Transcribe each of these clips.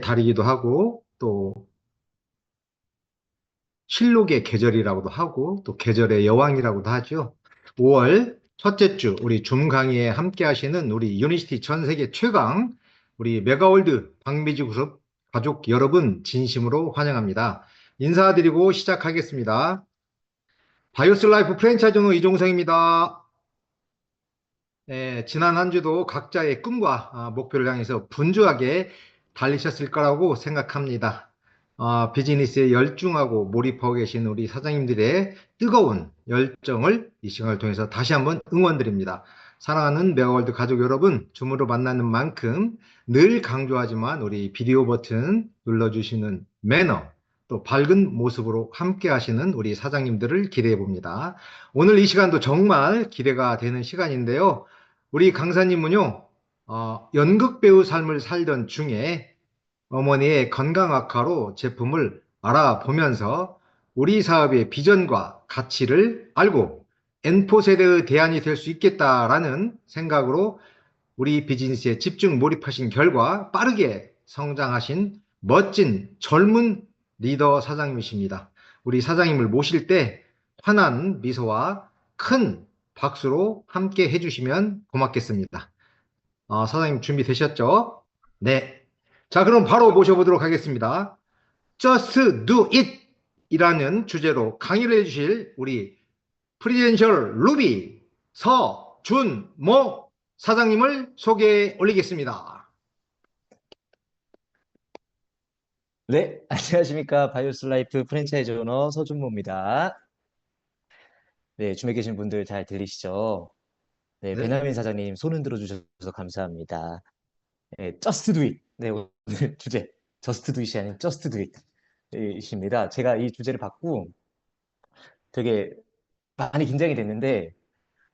달이기도 하고 또 실록의 계절이라고도 하고 또 계절의 여왕이라고도 하죠. 5월 첫째 주 우리 줌 강의에 함께 하시는 우리 유니시티 전 세계 최강 우리 메가월드 박미지 그룹 가족 여러분 진심으로 환영합니다. 인사드리고 시작하겠습니다. 바이오스 라이프 프랜차이즈 오너 이종성입니다. 네, 지난 한 주도 각자의 꿈과 목표를 향해서 분주하게 달리셨을 거라고 생각합니다. 비즈니스에 열중하고 몰입하고 계신 우리 사장님들의 뜨거운 열정을 이 시간을 통해서 다시 한번 응원드립니다. 사랑하는 메가월드 가족 여러분, 줌으로 만나는 만큼 늘 강조하지만 우리 비디오 버튼 눌러주시는 매너, 또 밝은 모습으로 함께 하시는 우리 사장님들을 기대해 봅니다. 오늘 이 시간도 정말 기대가 되는 시간인데요. 우리 강사님은요, 연극 배우 삶을 살던 중에 어머니의 건강 악화로 제품을 알아보면서 우리 사업의 비전과 가치를 알고 N4세대의 대안이 될 수 있겠다라는 생각으로 우리 비즈니스에 집중 몰입하신 결과 빠르게 성장하신 멋진 젊은 리더 사장님이십니다. 우리 사장님을 모실 때 환한 미소와 큰 박수로 함께 해주시면 고맙겠습니다. 사장님 준비되셨죠? 네. 자, 그럼 바로 모셔보도록 하겠습니다. Just Do It 이라는 주제로 강의를 해주실 우리 프리덴셜 루비 서준모 사장님을 소개해 올리겠습니다. 네, 안녕하십니까. 바이오스 라이프 프랜차이즈 오너 서준모입니다. 네, 줌에 계신 분들 잘 들리시죠? 네, 네. 베냐민 사장님 손 흔들어 주셔서 감사합니다. 네, Just Do It. 네, 오늘 주제 Just Do It이 아닌 Just Do It 이십니다. 제가 이 주제를 받고 되게 많이 긴장이 됐는데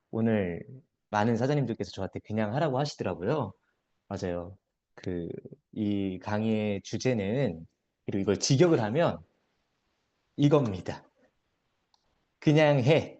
오늘 많은 사장님들께서 저한테 그냥 하라고 하시더라고요. 맞아요. 이 강의의 주제는 그리고 이걸 직역을 하면 이겁니다. 그냥 해.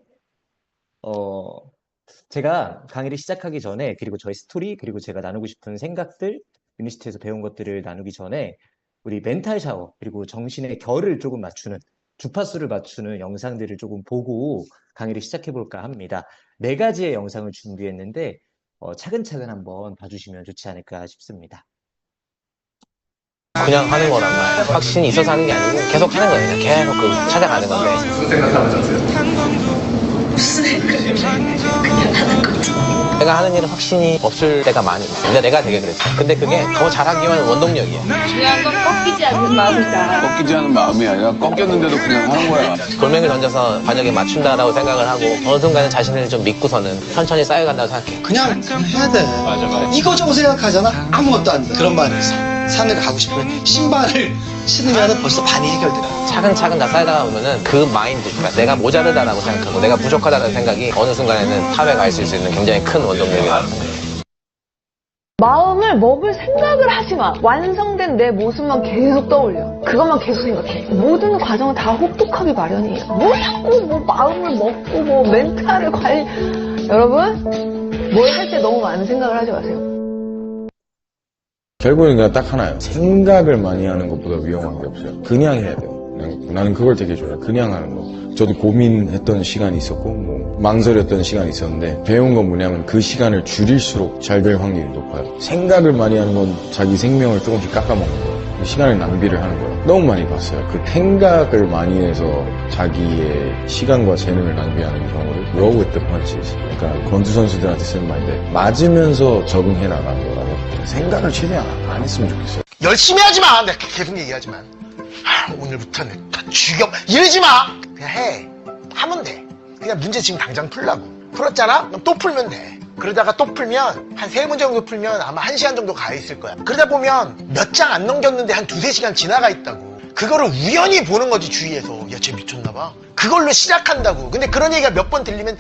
제가 강의를 시작하기 전에 그리고 저의 스토리 그리고 제가 나누고 싶은 생각들 유니시티에서 배운 것들을 나누기 전에 우리 멘탈 샤워 그리고 정신의 결을 조금 맞추는 주파수를 맞추는 영상들을 조금 보고 강의를 시작해 볼까 합니다. 4가지의 영상을 준비했는데 차근차근 한번 봐주시면 좋지 않을까 싶습니다. 그냥 하는 거란 말이야. 확신이 있어서 하는 게 아니고 계속 하는 거예요. 그냥 계속 찾아가는 건데. 무슨 생각하면서 하세요? 무슨 생각을 그냥 하는 거지. 내가 하는 일은 확신이 없을 때가 많이 있어. 근데 내가 되게 그랬어. 근데 그게 더 잘하기 위한 원동력이야. 중요한 건 꺾이지 않는 마음이다. 꺾이지 않은 마음이 아니라 꺾였는데도 그냥 하는 거야. 돌멩이를 던져서 반역에 맞춘다라고 생각을 하고 어느 순간에 자신을 좀 믿고서는 천천히 쌓여간다고 생각해. 그냥 해야 돼. 맞아. 이거저거 생각하잖아. 아무것도 안 돼. 그런 말이 있어. 산에 가고 싶으면 신발을 신으면 벌써 반이 해결돼. 차근차근 다 쌓여가다 보면은 그 마인드, 그러니까 내가 모자르다라고 생각하고 내가 부족하다는 생각이 어느 순간에는 탑에 갈 수 있는 굉장히 큰 원동력이라고 생각해요. 마음을 먹을 생각을 하지 마. 완성된 내 모습만 계속 떠올려. 그것만 계속 생각해. 모든 과정은 다 혹독하기 마련이에요. 뭐 자꾸 마음을 먹고 멘탈을 관리. 여러분, 뭘 할 때 너무 많은 생각을 하지 마세요. 결국은 그냥 딱 하나예요. 생각을 많이 하는 것보다 위험한 게 없어요. 그냥 해야 돼요. 나는 그걸 되게 좋아해요. 그냥 하는 거. 저도 고민했던 시간이 있었고 망설였던 시간이 있었는데 배운 건 뭐냐면 그 시간을 줄일수록 잘 될 확률이 높아요. 생각을 많이 하는 건 자기 생명을 조금씩 깎아먹는 거예요. 시간을 낭비를 하는 거예요. 너무 많이 봤어요. 그 생각을 많이 해서 자기의 시간과 재능을 낭비하는 경우를 roll with the punches. 그러니까 권투 선수들한테 쓰는 말인데 맞으면서 적응해 나가는 거라고. 생각을 최대한 안 했으면 좋겠어요. 열심히 하지 마. 내가 계속 얘기하지만 오늘부터는 다 죽여 이러지 마. 그냥 해. 하면 돼. 그냥 문제 지금 당장 풀라고. 풀었잖아? 그럼 또 풀면 돼. 그러다가 또 풀면 한 3문 정도 풀면 아마 1시간 정도 가 있을 거야. 그러다 보면 몇 장 안 넘겼는데 한 2-3시간 지나가 있다고. 그거를 우연히 보는 거지. 주위에서. 야, 쟤 미쳤나봐. 그걸로 시작한다고. 근데 그런 얘기가 몇 번 들리면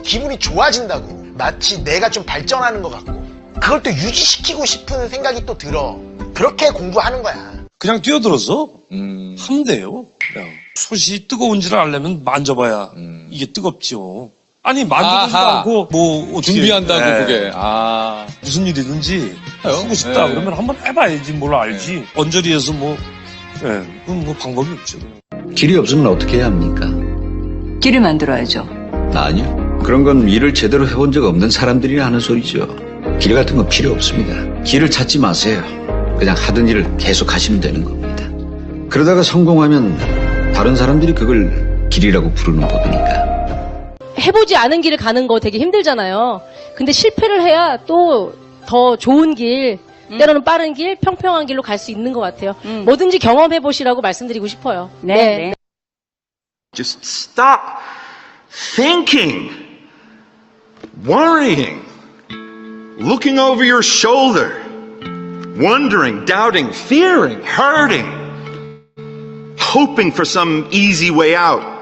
기분이 좋아진다고. 마치 내가 좀 발전하는 것 같고 그걸 또 유지시키고 싶은 생각이 또 들어. 그렇게 공부하는 거야. 그냥 뛰어들어서 하면 돼요. 그냥 솥이 뜨거운지를 알려면 만져봐야 이게 뜨겁지요. 아니 만들지도 아하. 않고 뭐 어떻게 준비한다고 예. 그게. 아. 무슨 일이든지 하고 싶다 네. 그러면 한번 해봐야지 뭘 알지. 언저리에서 뭐 그건 뭐 방법이 없죠. 길이 없으면 어떻게 해야 합니까? 길을 만들어야죠. 아니요. 그런 건 일을 제대로 해본 적 없는 사람들이 하는 소리죠. 길 같은 건 필요 없습니다. 길을 찾지 마세요. 그냥 하던 일을 계속 하시면 되는 겁니다. 그러다가 성공하면 다른 사람들이 그걸 길이라고 부르는 법이니까. 해보지 않은 길을 가는 거 되게 힘들잖아요. 근데 실패를 해야 또 더 좋은 길, 때로는 빠른 길, 평평한 길로 갈 수 있는 것 같아요. 뭐든지 경험해 보시라고 말씀드리고 싶어요. 네. Just stop thinking, worrying, looking over your shoulder, wondering, doubting, fearing, hurting, hoping for some easy way out.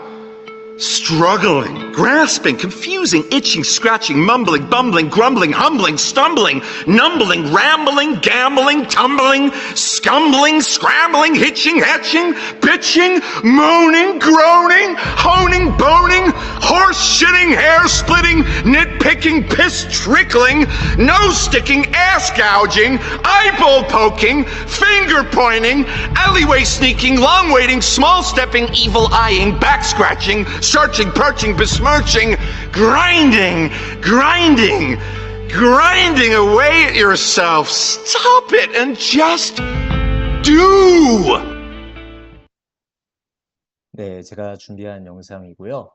Struggling, grasping, confusing, itching, scratching, mumbling, bumbling, grumbling, humbling, stumbling, numbling, rambling, gambling, tumbling, scumbling, scrambling, hitching, hatching, bitching, moaning, groaning, honing, boning, horse shitting, hair splitting, nitpicking, piss trickling, nose sticking, ass gouging, eyeball poking, finger pointing, alleyway sneaking, long waiting, small stepping, evil eyeing, back scratching, searching, perching, besmirching, grinding away at yourself. Stop it and just do. 네, 제가 준비한 영상이고요.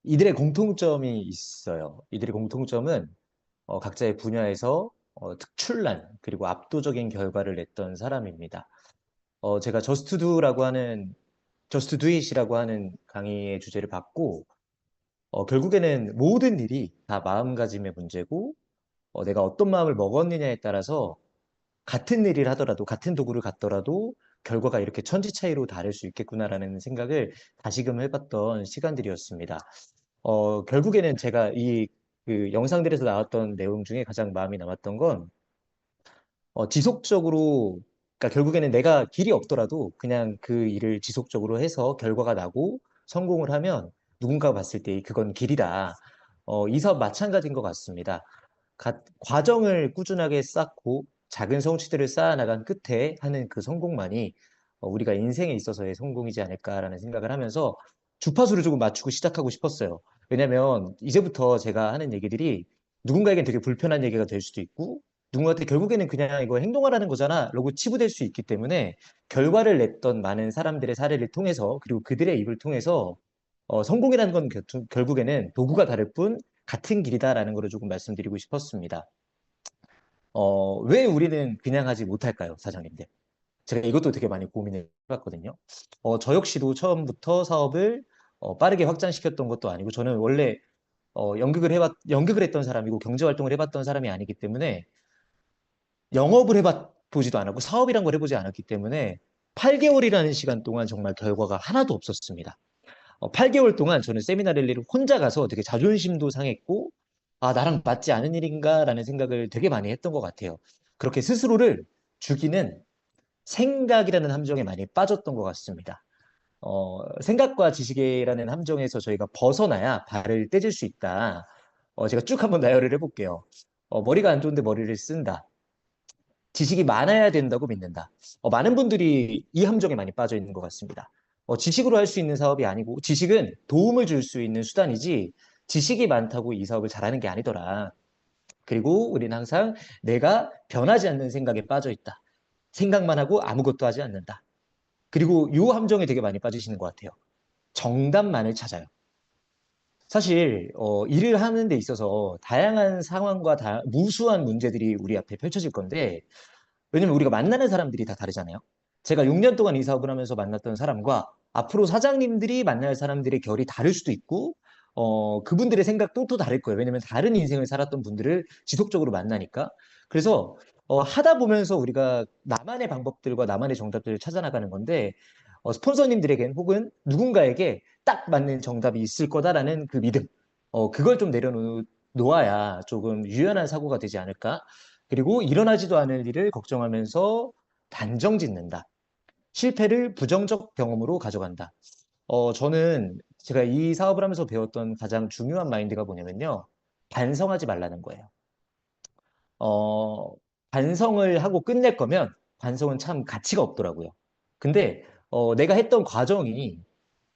이들의 공통점이 있어요. 이들의 공통점은 각자의 분야에서 특출난 그리고 압도적인 결과를 냈던 사람입니다. 제가 Just Do It이라고 하는 강의의 주제를 받고 결국에는 모든 일이 다 마음가짐의 문제고 내가 어떤 마음을 먹었느냐에 따라서 같은 일을 하더라도 같은 도구를 갖더라도 결과가 이렇게 천지 차이로 다를 수 있겠구나라는 생각을 다시금 해봤던 시간들이었습니다. 결국에는 제가 그 영상들에서 나왔던 내용 중에 가장 마음이 남았던 건 지속적으로, 그러니까 결국에는 내가 길이 없더라도 그냥 그 일을 지속적으로 해서 결과가 나고 성공을 하면 누군가가 봤을 때 그건 길이다. 이 사업 마찬가지인 것 같습니다. 과정을 꾸준하게 쌓고 작은 성취들을 쌓아나간 끝에 하는 그 성공만이 우리가 인생에 있어서의 성공이지 않을까라는 생각을 하면서 주파수를 조금 맞추고 시작하고 싶었어요. 왜냐면 이제부터 제가 하는 얘기들이 누군가에겐 되게 불편한 얘기가 될 수도 있고 누군가한테 결국에는 그냥 이거 행동하라는 거잖아 라고 치부될 수 있기 때문에 결과를 냈던 많은 사람들의 사례를 통해서 그리고 그들의 입을 통해서 성공이라는 건 결국에는 도구가 다를 뿐 같은 길이다라는 걸 조금 말씀드리고 싶었습니다. 왜 우리는 그냥 하지 못할까요, 사장님들? 제가 이것도 되게 많이 고민을 해봤거든요. 저 역시도 처음부터 사업을 빠르게 확장시켰던 것도 아니고 저는 원래 연극을 했던 사람이고 경제활동을 해봤던 사람이 아니기 때문에 영업을 해보지도 않았고 사업이란 걸 해보지 않았기 때문에 8개월이라는 시간 동안 정말 결과가 하나도 없었습니다. 8개월 동안 저는 세미나 랠리를 혼자 가서 되게 자존심도 상했고 나랑 맞지 않은 일인가 라는 생각을 되게 많이 했던 것 같아요. 그렇게 스스로를 죽이는 생각이라는 함정에 많이 빠졌던 것 같습니다. 생각과 지식이라는 함정에서 저희가 벗어나야 발을 떼질 수 있다. 제가 쭉 한번 나열을 해볼게요. 머리가 안 좋은데 머리를 쓴다. 지식이 많아야 된다고 믿는다. 많은 분들이 이 함정에 많이 빠져 있는 것 같습니다. 지식으로 할 수 있는 사업이 아니고 지식은 도움을 줄 수 있는 수단이지 지식이 많다고 이 사업을 잘하는 게 아니더라. 그리고 우리는 항상 내가 변하지 않는 생각에 빠져 있다. 생각만 하고 아무것도 하지 않는다. 그리고 이 함정에 되게 많이 빠지시는 것 같아요. 정답만을 찾아요. 사실 일을 하는 데 있어서 다양한 상황과 무수한 문제들이 우리 앞에 펼쳐질 건데 왜냐면 우리가 만나는 사람들이 다 다르잖아요. 제가 6년 동안 이 사업을 하면서 만났던 사람과 앞으로 사장님들이 만날 사람들의 결이 다를 수도 있고 그분들의 생각도 또 다를 거예요. 왜냐면 다른 인생을 살았던 분들을 지속적으로 만나니까. 그래서 하다 보면서 우리가 나만의 방법들과 나만의 정답들을 찾아나가는 건데 스폰서님들에겐 혹은 누군가에게 딱 맞는 정답이 있을 거다라는 그 믿음 그걸 좀 내려놓아야 조금 유연한 사고가 되지 않을까. 그리고 일어나지도 않을 일을 걱정하면서 단정 짓는다. 실패를 부정적 경험으로 가져간다. 저는 제가 이 사업을 하면서 배웠던 가장 중요한 마인드가 뭐냐면요. 반성하지 말라는 거예요. 반성을 하고 끝낼 거면 반성은 참 가치가 없더라고요. 근데 내가 했던 과정이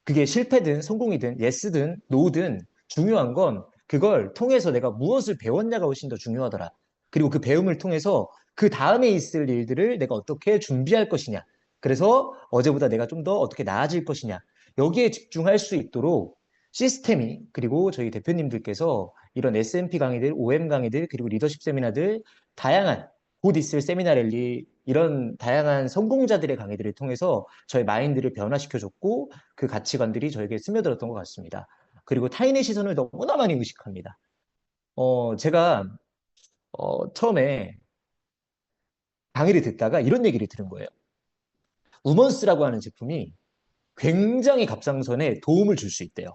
그게 실패든 성공이든 예스든 노든 중요한 건 그걸 통해서 내가 무엇을 배웠냐가 훨씬 더 중요하더라. 그리고 그 배움을 통해서 그 다음에 있을 일들을 내가 어떻게 준비할 것이냐. 그래서 어제보다 내가 좀 더 어떻게 나아질 것이냐. 여기에 집중할 수 있도록 시스템이 그리고 저희 대표님들께서 이런 S&P 강의들, OM 강의들, 그리고 리더십 세미나들, 다양한 곧 있을 세미나 랠리 이런 다양한 성공자들의 강의들을 통해서 저의 마인드를 변화시켜줬고 그 가치관들이 저에게 스며들었던 것 같습니다. 그리고 타인의 시선을 너무나 많이 의식합니다. 제가 처음에 강의를 듣다가 이런 얘기를 들은 거예요. 우먼스라고 하는 제품이 굉장히 갑상선에 도움을 줄 수 있대요.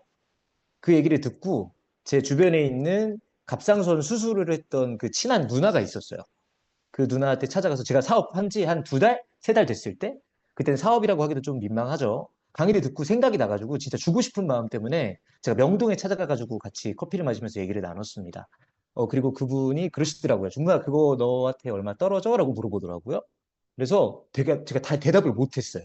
그 얘기를 듣고 제 주변에 있는 갑상선 수술을 했던 그 친한 누나가 있었어요. 그 누나한테 찾아가서 제가 사업한 지 한 2달, 3달 됐을 때 그때는 사업이라고 하기도 좀 민망하죠. 강의를 듣고 생각이 나가지고 진짜 주고 싶은 마음 때문에 제가 명동에 찾아가가지고 같이 커피를 마시면서 얘기를 나눴습니다. 그리고 그분이 그러시더라고요. 정말 그거 너한테 얼마 떨어져? 라고 물어보더라고요. 그래서 제가 다 대답을 못했어요.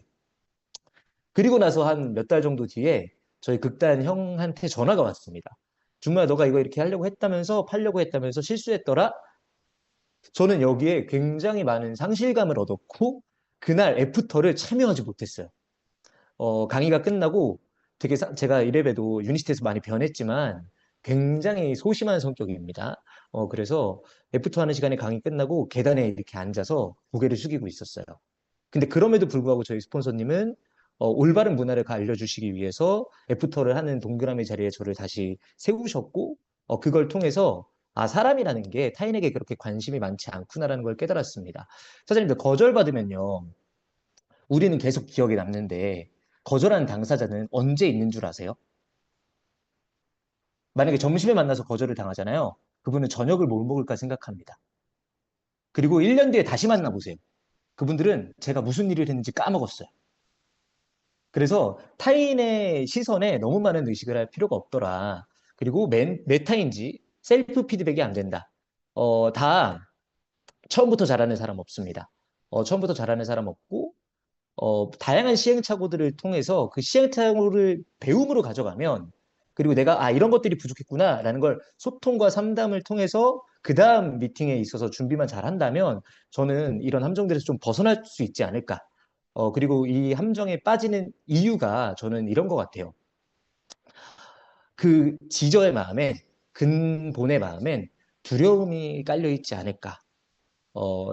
그리고 나서 한 몇 달 정도 뒤에 저희 극단 형한테 전화가 왔습니다. 정말 너가 이거 이렇게 하려고 했다면서 팔려고 했다면서 실수했더라? 저는 여기에 굉장히 많은 상실감을 얻었고 그날 애프터를 참여하지 못했어요. 강의가 끝나고 되게 제가 이래봬도 유니스트에서 많이 변했지만 굉장히 소심한 성격입니다. 그래서 애프터 하는 시간에 강의 끝나고 계단에 이렇게 앉아서 고개를 숙이고 있었어요. 근데 그럼에도 불구하고 저희 스폰서님은 올바른 문화를 알려주시기 위해서 애프터를 하는 동그라미 자리에 저를 다시 세우셨고 그걸 통해서 사람이라는 게 타인에게 그렇게 관심이 많지 않구나라는 걸 깨달았습니다. 사장님들 거절받으면요. 우리는 계속 기억에 남는데 거절한 당사자는 언제 있는 줄 아세요? 만약에 점심에 만나서 거절을 당하잖아요. 그분은 저녁을 뭘 먹을까 생각합니다. 그리고 1년 뒤에 다시 만나보세요. 그분들은 제가 무슨 일을 했는지 까먹었어요. 그래서 타인의 시선에 너무 많은 의식을 할 필요가 없더라. 그리고 메타인지 셀프 피드백이 안 된다. 다 처음부터 잘하는 사람 없습니다. 처음부터 잘하는 사람 없고 다양한 시행착오들을 통해서 그 시행착오를 배움으로 가져가면 그리고 내가 이런 것들이 부족했구나 라는 걸 소통과 상담을 통해서 그 다음 미팅에 있어서 준비만 잘 한다면 저는 이런 함정들에서 좀 벗어날 수 있지 않을까. 그리고 이 함정에 빠지는 이유가 저는 이런 것 같아요. 그 지저의 마음에 근본의 마음엔 두려움이 깔려 있지 않을까.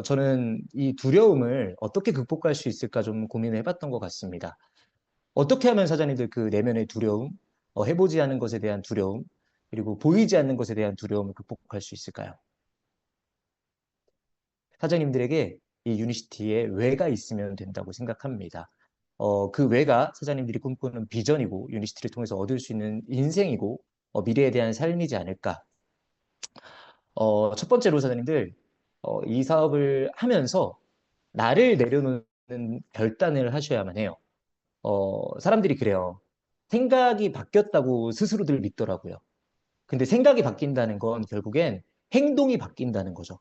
저는 이 두려움을 어떻게 극복할 수 있을까 좀 고민을 해봤던 것 같습니다. 어떻게 하면 사장님들 그 내면의 두려움, 해보지 않은 것에 대한 두려움, 그리고 보이지 않는 것에 대한 두려움을 극복할 수 있을까요? 사장님들에게 이 유니시티에 왜가 있으면 된다고 생각합니다. 그 왜가 사장님들이 꿈꾸는 비전이고 유니시티를 통해서 얻을 수 있는 인생이고 미래에 대한 삶이지 않을까. 첫 번째로 사장님들 이 사업을 하면서 나를 내려놓는 결단을 하셔야만 해요. 사람들이 그래요. 생각이 바뀌었다고 스스로들 믿더라고요. 근데 생각이 바뀐다는 건 결국엔 행동이 바뀐다는 거죠.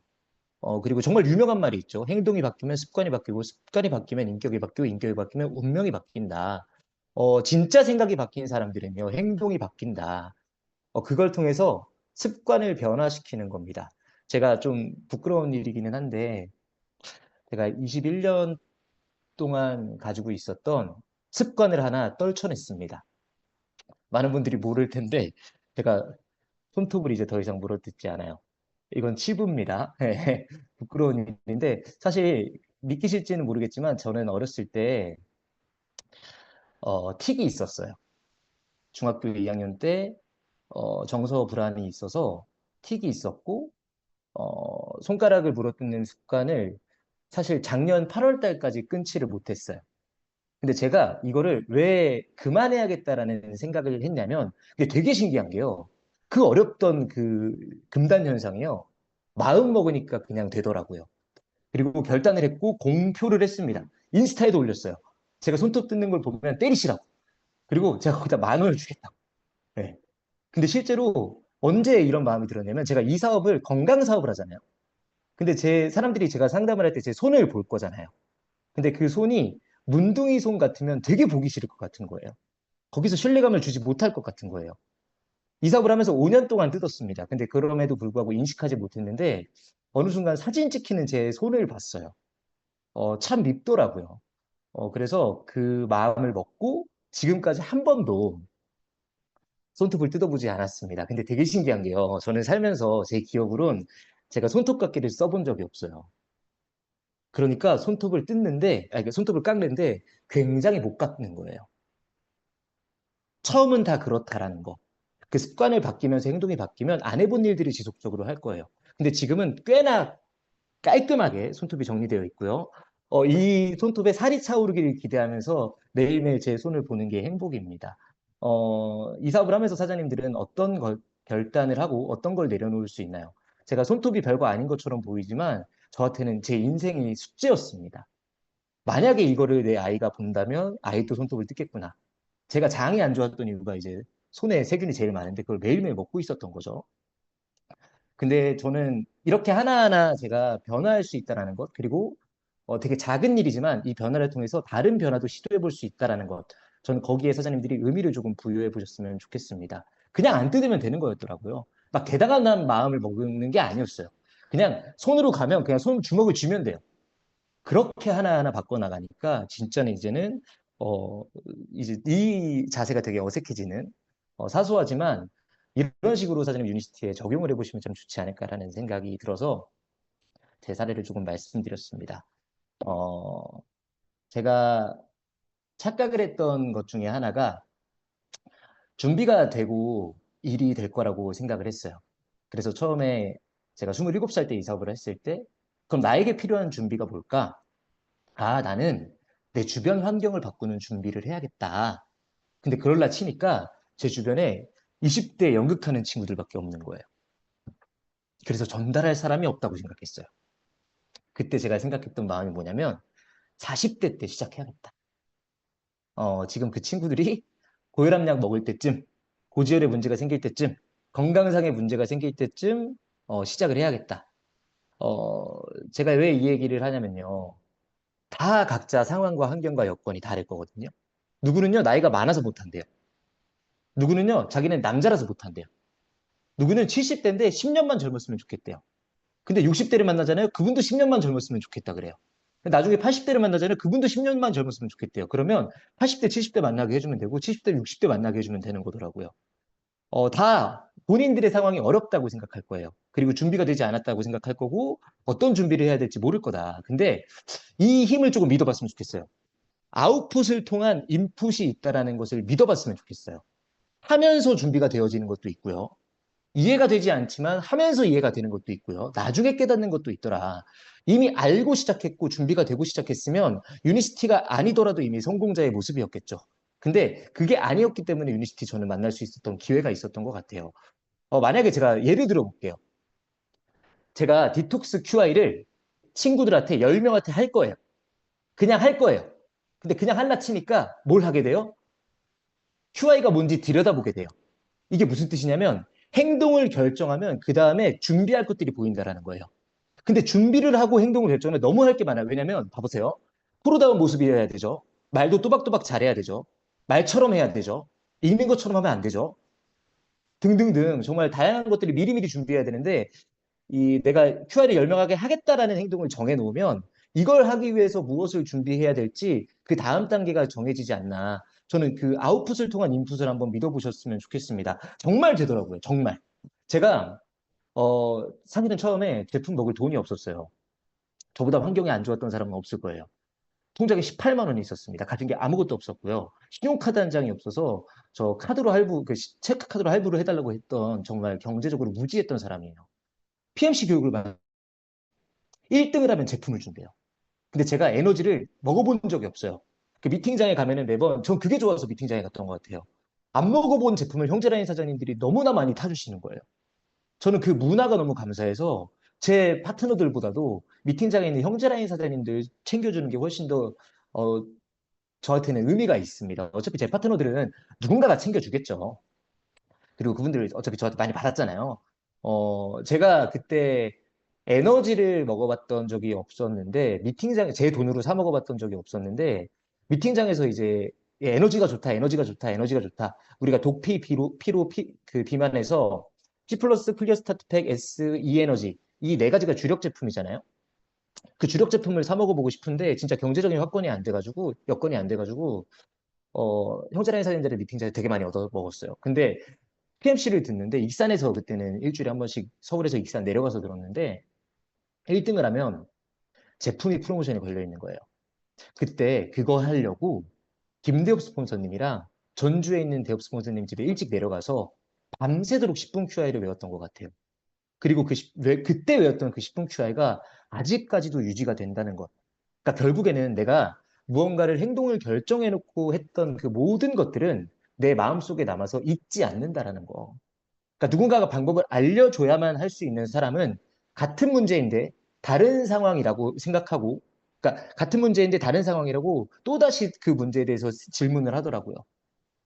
그리고 정말 유명한 말이 있죠. 행동이 바뀌면 습관이 바뀌고 습관이 바뀌면 인격이 바뀌고 인격이 바뀌면 운명이 바뀐다. 진짜 생각이 바뀐 사람들은요. 행동이 바뀐다. 그걸 통해서 습관을 변화시키는 겁니다. 제가 좀 부끄러운 일이기는 한데 제가 21년 동안 가지고 있었던 습관을 하나 떨쳐냈습니다. 많은 분들이 모를 텐데 제가 손톱을 이제 더 이상 물어뜯지 않아요. 이건 치부입니다. 부끄러운 일인데 사실 믿기실지는 모르겠지만 저는 어렸을 때 틱이 있었어요. 중학교 2학년 때 정서 불안이 있어서 틱이 있었고 손가락을 물어뜯는 습관을 사실 작년 8월 달까지 끊지를 못했어요. 근데 제가 이거를 왜 그만해야겠다라는 생각을 했냐면 이게 되게 신기한 게요. 그 어렵던 그 금단 현상이요. 마음 먹으니까 그냥 되더라고요. 그리고 결단을 했고 공표를 했습니다. 인스타에도 올렸어요. 제가 손톱 뜯는 걸 보면 때리시라고. 그리고 제가 거기다 10,000원을 주겠다고. 네. 근데 실제로 언제 이런 마음이 들었냐면 제가 이 사업을 건강 사업을 하잖아요. 근데 사람들이 제가 상담을 할 때 제 손을 볼 거잖아요. 근데 그 손이 문둥이 손 같으면 되게 보기 싫을 것 같은 거예요. 거기서 신뢰감을 주지 못할 것 같은 거예요. 이 사업을 하면서 5년 동안 뜯었습니다. 근데 그럼에도 불구하고 인식하지 못했는데 어느 순간 사진 찍히는 제 손을 봤어요. 참 밉더라고요. 그래서 그 마음을 먹고 지금까지 한 번도 손톱을 뜯어보지 않았습니다. 근데 되게 신기한 게요. 저는 살면서 제 기억으론 제가 손톱깎이를 써본 적이 없어요. 그러니까 손톱을 뜯는데, 그러니까 손톱을 깎는데 굉장히 못 깎는 거예요. 처음은 다 그렇다라는 거. 그 습관을 바뀌면서 행동이 바뀌면 안 해본 일들이 지속적으로 할 거예요. 근데 지금은 꽤나 깔끔하게 손톱이 정리되어 있고요. 이 손톱에 살이 차오르기를 기대하면서 매일매일 제 손을 보는 게 행복입니다. 이 사업을 하면서 사장님들은 어떤 결단을 하고 어떤 걸 내려놓을 수 있나요? 제가 손톱이 별거 아닌 것처럼 보이지만 저한테는 제 인생이 숙제였습니다. 만약에 이거를 내 아이가 본다면 아이도 손톱을 뜯겠구나. 제가 장이 안 좋았던 이유가 이제 손에 세균이 제일 많은데 그걸 매일매일 먹고 있었던 거죠. 근데 저는 이렇게 하나하나 제가 변화할 수 있다는 것, 그리고 되게 작은 일이지만 이 변화를 통해서 다른 변화도 시도해 볼 수 있다는 것, 저는 거기에 사장님들이 의미를 조금 부여해 보셨으면 좋겠습니다. 그냥 안 뜯으면 되는 거였더라고요. 막 대단한 마음을 먹는 게 아니었어요. 그냥 손으로 가면 그냥 주먹을 쥐면 돼요. 그렇게 하나하나 바꿔나가니까 진짜는 이제는 이제 이 자세가 되게 어색해지는 사소하지만 이런 식으로 사장님 유니시티에 적용을 해보시면 참 좋지 않을까라는 생각이 들어서 제 사례를 조금 말씀드렸습니다. 제가 착각을 했던 것 중에 하나가 준비가 되고 일이 될 거라고 생각을 했어요. 그래서 처음에 제가 27살 때 이 사업을 했을 때 그럼 나에게 필요한 준비가 뭘까? 아, 나는 내 주변 환경을 바꾸는 준비를 해야겠다. 근데 그럴라 치니까 제 주변에 20대 연극하는 친구들밖에 없는 거예요. 그래서 전달할 사람이 없다고 생각했어요. 그때 제가 생각했던 마음이 뭐냐면 40대 때 시작해야겠다. 지금 그 친구들이 고혈압약 먹을 때쯤, 고지혈의 문제가 생길 때쯤, 건강상의 문제가 생길 때쯤 시작을 해야겠다. 제가 왜 이 얘기를 하냐면요. 다 각자 상황과 환경과 여건이 다를 거거든요. 누구는요, 나이가 많아서 못한대요. 누구는요, 자기는 남자라서 못한대요. 누구는 70대인데 10년만 젊었으면 좋겠대요. 근데 60대를 만나잖아요. 그분도 10년만 젊었으면 좋겠다 그래요. 나중에 80대를 만나잖아요. 그분도 10년만 젊었으면 좋겠대요. 그러면 80대, 70대 만나게 해주면 되고 70대, 60대 만나게 해주면 되는 거더라고요. 다 본인들의 상황이 어렵다고 생각할 거예요. 그리고 준비가 되지 않았다고 생각할 거고 어떤 준비를 해야 될지 모를 거다. 근데 이 힘을 조금 믿어봤으면 좋겠어요. 아웃풋을 통한 인풋이 있다는 것을 믿어봤으면 좋겠어요. 하면서 준비가 되어지는 것도 있고요. 이해가 되지 않지만 하면서 이해가 되는 것도 있고요. 나중에 깨닫는 것도 있더라. 이미 알고 시작했고 준비가 되고 시작했으면 유니시티가 아니더라도 이미 성공자의 모습이었겠죠. 근데 그게 아니었기 때문에 유니시티 저는 만날 수 있었던 기회가 있었던 것 같아요. 만약에 제가 예를 들어 볼게요. 제가 디톡스 QI를 친구들한테 10명한테 할 거예요. 그냥 할 거예요. 근데 그냥 할라 치니까 뭘 하게 돼요? QI가 뭔지 들여다보게 돼요. 이게 무슨 뜻이냐면 행동을 결정하면 그 다음에 준비할 것들이 보인다라는 거예요. 근데 준비를 하고 행동을 결정하면 너무 할 게 많아요. 왜냐면 봐보세요. 프로다운 모습이어야 되죠. 말도 또박또박 잘해야 되죠. 말처럼 해야 되죠. 읽는 것처럼 하면 안 되죠. 등등등 정말 다양한 것들을 미리미리 준비해야 되는데 내가 QR을 열명하게 하겠다라는 행동을 정해놓으면 이걸 하기 위해서 무엇을 준비해야 될지 그 다음 단계가 정해지지 않나. 저는 그 아웃풋을 통한 인풋을 한번 믿어보셨으면 좋겠습니다. 정말 되더라고요. 정말. 제가 사실은 처음에 제품 먹을 돈이 없었어요. 저보다 환경이 안 좋았던 사람은 없을 거예요. 통장에 18만 원이 있었습니다. 가진 게 아무것도 없었고요. 신용카드 한 장이 없어서 저 카드로 체크카드로 할부를 해달라고 했던 정말 경제적으로 무지했던 사람이에요. PMC 교육을 1등을 하면 제품을 준대요. 근데 제가 에너지를 먹어본 적이 없어요. 그 미팅장에 가면은 매번 전 그게 좋아서 미팅장에 갔던 것 같아요. 안 먹어본 제품을 형제라인 사장님들이 너무나 많이 타주시는 거예요. 저는 그 문화가 너무 감사해서 제 파트너들보다도 미팅장에 있는 형제라인 사장님들 챙겨주는 게 훨씬 더 저한테는 의미가 있습니다. 어차피 제 파트너들은 누군가가 챙겨주겠죠. 그리고 그분들 어차피 저한테 많이 받았잖아요. 제가 그때 에너지를 먹어봤던 적이 없었는데, 제 돈으로 사 먹어봤던 적이 없었는데, 미팅장에서 이제 에너지가 좋다, 에너지가 좋다, 에너지가 좋다. 우리가 도피, 비만해서 P 플러스 클리어 스타트 팩 S, E 에너지. 이 네 가지가 주력 제품이잖아요. 그 주력 제품을 사 먹어보고 싶은데, 진짜 경제적인 여건이 안 돼가지고, 형제랑의 사진자를 미팅장에 되게 많이 얻어 먹었어요. 근데 PMC를 듣는데, 익산에서 그때는 일주일에 한 번씩 서울에서 익산 내려가서 들었는데, 1등을 하면 제품이 프로모션에 걸려 있는 거예요. 그때 그거 하려고 김대엽 스폰서님이랑 전주에 있는 대엽 스폰서님 집에 일찍 내려가서 밤새도록 10분 QI를 외웠던 것 같아요. 그리고 그때 외웠던 그 10분 QI가 아직까지도 유지가 된다는 것. 그러니까 결국에는 내가 무언가를 행동을 결정해놓고 했던 그 모든 것들은 내 마음속에 남아서 잊지 않는다라는 거. 그러니까 누군가가 방법을 알려줘야만 할 수 있는 사람은 같은 문제인데 다른 상황이라고 생각하고, 그러니까 같은 문제인데 다른 상황이라고 또다시 그 문제에 대해서 질문을 하더라고요.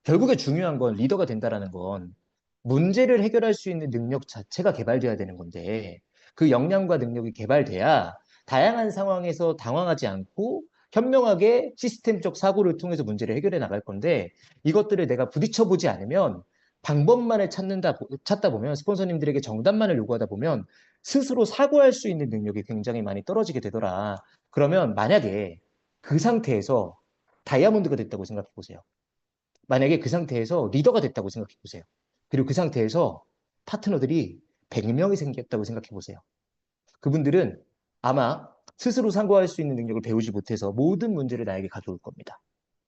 결국에 중요한 건 리더가 된다라는 건 문제를 해결할 수 있는 능력 자체가 개발돼야 되는 건데, 그 역량과 능력이 개발돼야 다양한 상황에서 당황하지 않고 현명하게 시스템적 사고를 통해서 문제를 해결해 나갈 건데, 이것들을 내가 부딪혀보지 않으면, 방법만을 찾다 보면, 스폰서님들에게 정답만을 요구하다 보면 스스로 사고할 수 있는 능력이 굉장히 많이 떨어지게 되더라. 그러면 만약에 그 상태에서 다이아몬드가 됐다고 생각해 보세요. 만약에 그 상태에서 리더가 됐다고 생각해 보세요. 그리고 그 상태에서 파트너들이 100명이 생겼다고 생각해 보세요. 그분들은 아마 스스로 사고할 수 있는 능력을 배우지 못해서 모든 문제를 나에게 가져올 겁니다.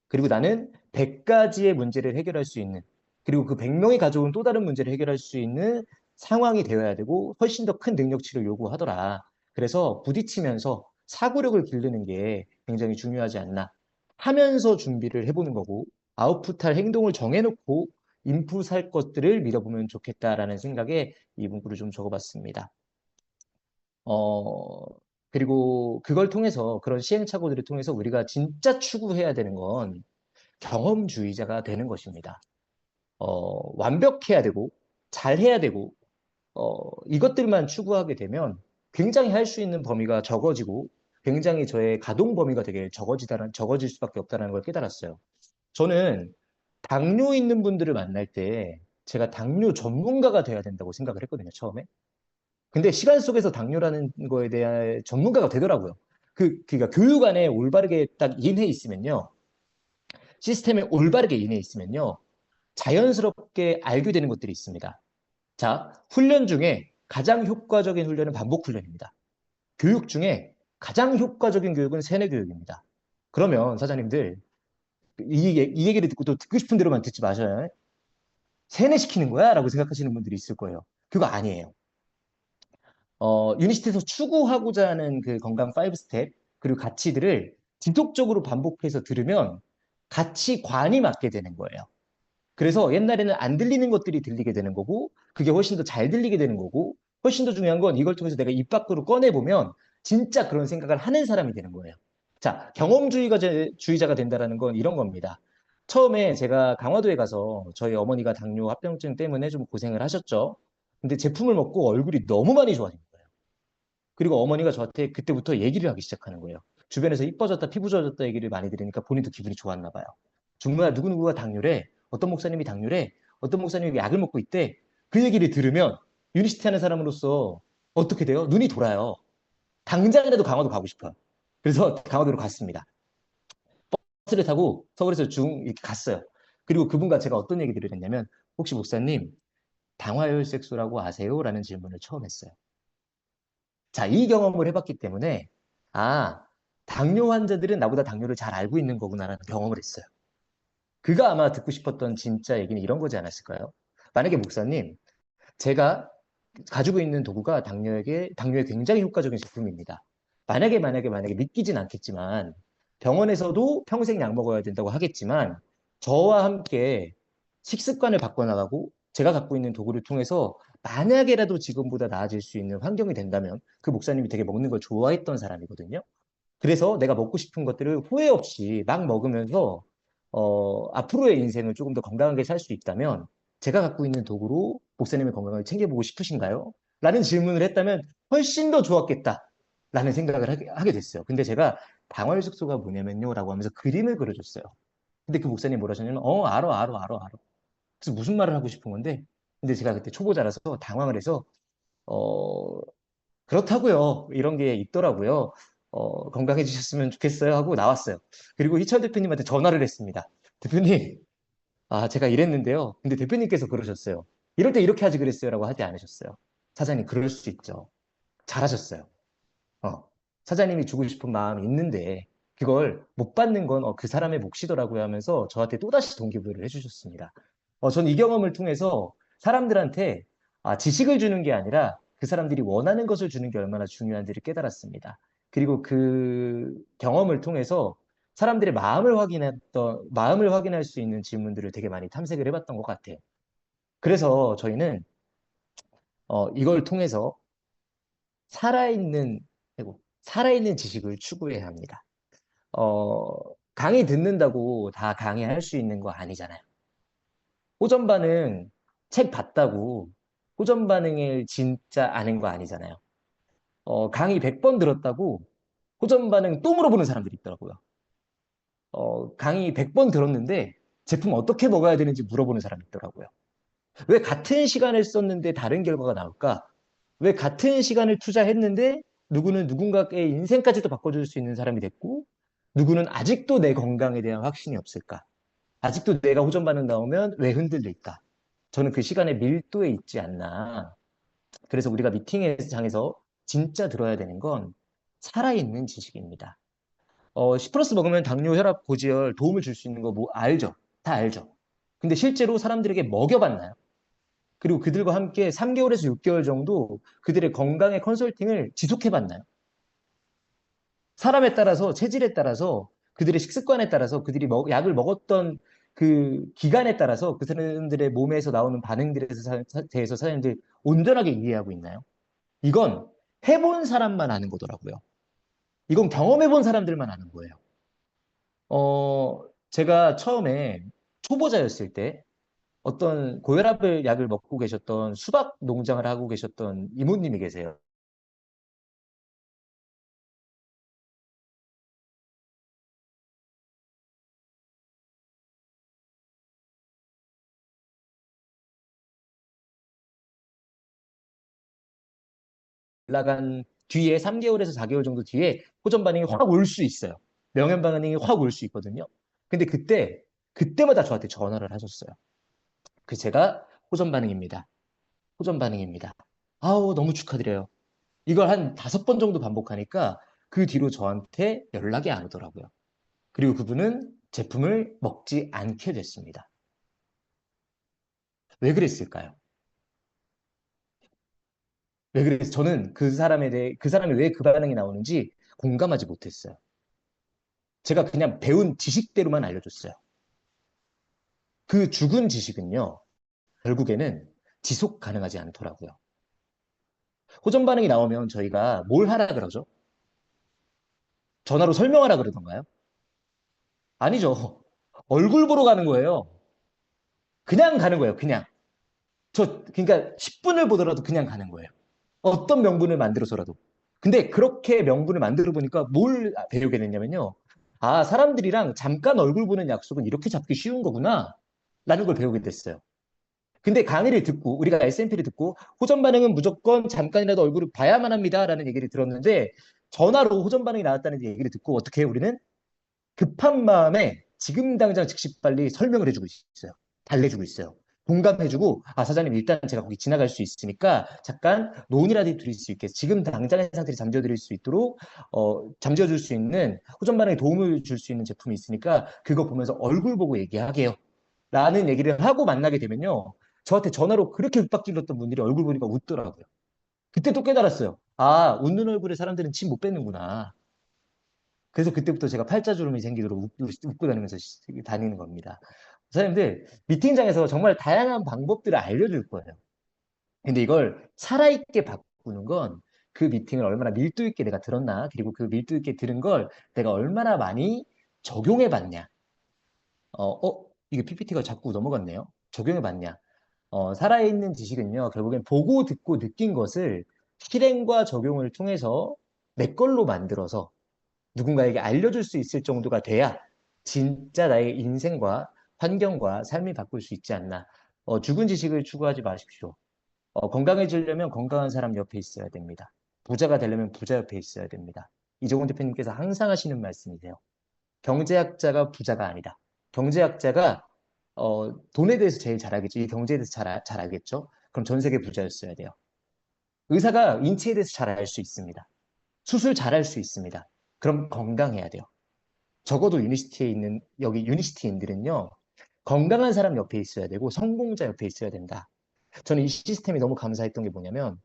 그리고 나는 100가지의 문제를 해결할 수 있는, 그리고 그 100명이 가져온 또 다른 문제를 해결할 수 있는 상황이 되어야 되고 훨씬 더 큰 능력치를 요구하더라. 그래서 부딪히면서 사고력을 기르는 게 굉장히 중요하지 않나 하면서 준비를 해보는 거고, 아웃풋할 행동을 정해놓고 인풋할 것들을 믿어보면 좋겠다라는 생각에 이 문구를 좀 적어봤습니다. 그리고 그걸 통해서, 그런 시행착오들을 통해서 우리가 진짜 추구해야 되는 건 경험주의자가 되는 것입니다. 완벽해야 되고 잘해야 되고 이것들만 추구하게 되면 굉장히 할 수 있는 범위가 적어지고 굉장히 저의 가동 범위가 되게 적어질 수밖에 없다는 걸 깨달았어요. 저는 당뇨 있는 분들을 만날 때 제가 당뇨 전문가가 돼야 된다고 생각을 했거든요, 처음에. 근데 시간 속에서 당뇨라는 거에 대한 전문가가 되더라고요. 그러니까 교육 안에 올바르게 딱 인해 있으면요, 시스템에 올바르게 인해 있으면요, 자연스럽게 알게 되는 것들이 있습니다. 자, 훈련 중에 가장 효과적인 훈련은 반복 훈련입니다. 교육 중에 가장 효과적인 교육은 세뇌 교육입니다. 그러면 사장님들, 이 얘기를 듣고 또 듣고 싶은 대로만 듣지 마셔요. 세뇌시키는 거야? 라고 생각하시는 분들이 있을 거예요. 그거 아니에요. 유니시티에서 추구하고자 하는 그 건강 5스텝, 그리고 가치들을 지속적으로 반복해서 들으면 가치관이 맞게 되는 거예요. 그래서 옛날에는 안 들리는 것들이 들리게 되는 거고, 그게 훨씬 더 잘 들리게 되는 거고, 훨씬 더 중요한 건 이걸 통해서 내가 입 밖으로 꺼내보면 진짜 그런 생각을 하는 사람이 되는 거예요. 자, 주의자가 된다는 건 이런 겁니다. 처음에 제가 강화도에 가서 저희 어머니가 당뇨 합병증 때문에 좀 고생을 하셨죠. 근데 제품을 먹고 얼굴이 너무 많이 좋아진 거예요. 그리고 어머니가 저한테 그때부터 얘기를 하기 시작하는 거예요. 주변에서 이뻐졌다, 피부 좋아졌다 얘기를 많이 들으니까 본인도 기분이 좋았나 봐요. 정말 누구누구가 당뇨래, 어떤 목사님이 당뇨래, 어떤 목사님이 약을 먹고 있대. 그 얘기를 들으면 유니시티 하는 사람으로서 어떻게 돼요? 눈이 돌아요. 당장이라도 강화도 가고 싶어요. 그래서 강화도로 갔습니다. 버스를 타고 서울에서 이렇게 갔어요. 그리고 그분과 제가 어떤 얘기들을 했냐면, 혹시 목사님 당화혈색소라고 아세요? 라는 질문을 처음 했어요. 자, 이 경험을 해봤기 때문에 당뇨 환자들은 나보다 당뇨를 잘 알고 있는 거구나라는 경험을 했어요. 그가 아마 듣고 싶었던 진짜 얘기는 이런 거지 않았을까요? 만약에 목사님, 제가 가지고 있는 도구가 당뇨에 굉장히 효과적인 제품입니다. 만약에 믿기진 않겠지만 병원에서도 평생 약 먹어야 된다고 하겠지만 저와 함께 식습관을 바꿔나가고 제가 갖고 있는 도구를 통해서 만약에라도 지금보다 나아질 수 있는 환경이 된다면, 그 목사님이 되게 먹는 걸 좋아했던 사람이거든요. 그래서 내가 먹고 싶은 것들을 후회 없이 막 먹으면서 앞으로의 인생을 조금 더 건강하게 살 수 있다면 제가 갖고 있는 도구로 목사님의 건강을 챙겨보고 싶으신가요? 라는 질문을 했다면 훨씬 더 좋았겠다. 라는 생각을 하게 됐어요. 근데 제가 방월 숙소가 뭐냐면요. 라고 하면서 그림을 그려줬어요. 근데 그 목사님이 뭐라 하셨냐면, 알아. 그래서 무슨 말을 하고 싶은 건데, 근데 제가 그때 초보자라서 당황을 해서, 어, 그렇다고요. 이런 게 있더라고요. 건강해지셨으면 좋겠어요. 하고 나왔어요. 그리고 희철 대표님한테 전화를 했습니다. 대표님, 제가 이랬는데요. 근데 대표님께서 그러셨어요. 이럴 때 이렇게 하지 그랬어요. 라고 하지 않으셨어요. 사장님, 그럴 수 있죠. 잘하셨어요. 사장님이 주고 싶은 마음이 있는데, 그걸 못 받는 건 그 사람의 몫이더라고요 하면서 저한테 또다시 동기부여를 해주셨습니다. 저는 이 경험을 통해서 사람들한테 지식을 주는 게 아니라 그 사람들이 원하는 것을 주는 게 얼마나 중요한지를 깨달았습니다. 그리고 그 경험을 통해서 사람들의 마음을 확인할 수 있는 질문들을 되게 많이 탐색을 해봤던 것 같아요. 그래서 저희는 이걸 통해서 살아있는 지식을 추구해야 합니다. 강의 듣는다고 다 강의할 수 있는 거 아니잖아요. 호전 반응 책 봤다고 호전 반응을 진짜 아는 거 아니잖아요. 강의 100번 들었다고 호전 반응 또 물어보는 사람들이 있더라고요. 강의 100번 들었는데 제품 어떻게 먹어야 되는지 물어보는 사람이 있더라고요. 왜 같은 시간을 썼는데 다른 결과가 나올까? 왜 같은 시간을 투자했는데 누구는 누군가의 인생까지도 바꿔줄 수 있는 사람이 됐고 누구는 아직도 내 건강에 대한 확신이 없을까? 아직도 내가 호전 반응 나오면 왜 흔들릴까? 저는 그 시간의 밀도에 있지 않나. 그래서 우리가 미팅장에서 진짜 들어야 되는 건 살아있는 지식입니다. 10플러스 먹으면 당뇨, 혈압, 고지혈 도움을 줄 수 있는 거 뭐 알죠? 다 알죠? 근데 실제로 사람들에게 먹여봤나요? 그리고 그들과 함께 3개월에서 6개월 정도 그들의 건강의 컨설팅을 지속해봤나요? 사람에 따라서, 체질에 따라서, 그들의 식습관에 따라서, 그들이 약을 먹었던 그 기간에 따라서 그 사람들의 몸에서 나오는 반응들에 대해서 사람들이 온전하게 이해하고 있나요? 이건 해본 사람만 아는 거더라고요. 이건 경험해본 사람들만 아는 거예요. 제가 처음에 초보자였을 때 어떤 고혈압 약을 먹고 계셨던 수박 농장을 하고 계셨던 이모님이 계세요. 나간 뒤에 3개월에서 4개월 정도 뒤에 호전 반응이 확 올 수 있어요. 명현 반응이 확 올 수 있거든요. 근데 그때마다 저한테 전화를 하셨어요. 제가 호전 반응입니다. 호전 반응입니다. 아우, 너무 축하드려요. 이걸 한 5번 정도 반복하니까 그 뒤로 저한테 연락이 안 오더라고요. 그리고 그분은 제품을 먹지 않게 됐습니다. 왜 그랬을까요? 왜 그랬어요? 저는 그 사람이 왜 그 반응이 나오는지 공감하지 못했어요. 제가 그냥 배운 지식대로만 알려줬어요. 그 죽은 지식은요, 결국에는 지속 가능하지 않더라고요. 호전 반응이 나오면 저희가 뭘 하라 그러죠? 전화로 설명하라 그러던가요? 아니죠. 얼굴 보러 가는 거예요. 그냥 가는 거예요, 그냥. 그러니까 10분을 보더라도 그냥 가는 거예요. 어떤 명분을 만들어서라도. 근데 그렇게 명분을 만들어 보니까 뭘 배우게 됐냐면요. 사람들이랑 잠깐 얼굴 보는 약속은 이렇게 잡기 쉬운 거구나. 라는 걸 배우게 됐어요. 근데 강의를 듣고, 우리가 S&P를 듣고, 호전 반응은 무조건 잠깐이라도 얼굴을 봐야만 합니다. 라는 얘기를 들었는데, 전화로 호전 반응이 나왔다는 얘기를 듣고, 어떻게 해요? 우리는 급한 마음에 지금 당장 즉시 빨리 설명을 해주고 있어요. 달래주고 있어요. 공감해주고, 사장님 일단 제가 거기 지나갈 수 있으니까 잠깐 논의라도 드릴 수 있게 지금 당장의 상태를 잠재워드릴 수 있도록 잠재워줄 수 있는 호전 반응에 도움을 줄 수 있는 제품이 있으니까 그거 보면서 얼굴 보고 얘기하게요. 라는 얘기를 하고 만나게 되면요. 저한테 전화로 그렇게 윽박질렀던 분들이 얼굴 보니까 웃더라고요. 그때 또 깨달았어요. 웃는 얼굴에 사람들은 침 못 뱉는구나. 그래서 그때부터 제가 팔자주름이 생기도록 웃고 다니면서 다니는 겁니다. 선생님들, 미팅장에서 정말 다양한 방법들을 알려줄 거예요. 근데 이걸 살아있게 바꾸는 건 그 미팅을 얼마나 밀도 있게 내가 들었나, 그리고 그 밀도 있게 들은 걸 내가 얼마나 많이 적용해 봤냐. 이게 PPT가 자꾸 넘어갔네요. 적용해 봤냐. 살아있는 지식은요, 결국엔 보고 듣고 느낀 것을 실행과 적용을 통해서 내 걸로 만들어서 누군가에게 알려줄 수 있을 정도가 돼야 진짜 나의 인생과 환경과 삶이 바꿀 수 있지 않나. 죽은 지식을 추구하지 마십시오. 건강해지려면 건강한 사람 옆에 있어야 됩니다. 부자가 되려면 부자 옆에 있어야 됩니다. 이종훈 대표님께서 항상 하시는 말씀이세요. 경제학자가 부자가 아니다. 경제학자가 돈에 대해서 제일 잘 알겠죠. 이 경제에 대해서 잘 알겠죠. 그럼 전 세계 부자였어야 돼요. 의사가 인체에 대해서 잘 알 수 있습니다. 수술 잘 할 수 있습니다. 그럼 건강해야 돼요. 적어도 유니시티에 있는 여기 유니시티인들은요. 건강한 사람 옆에 있어야 되고 성공자 옆에 있어야 된다. 저는 이 시스템이 너무 감사했던 게 뭐냐면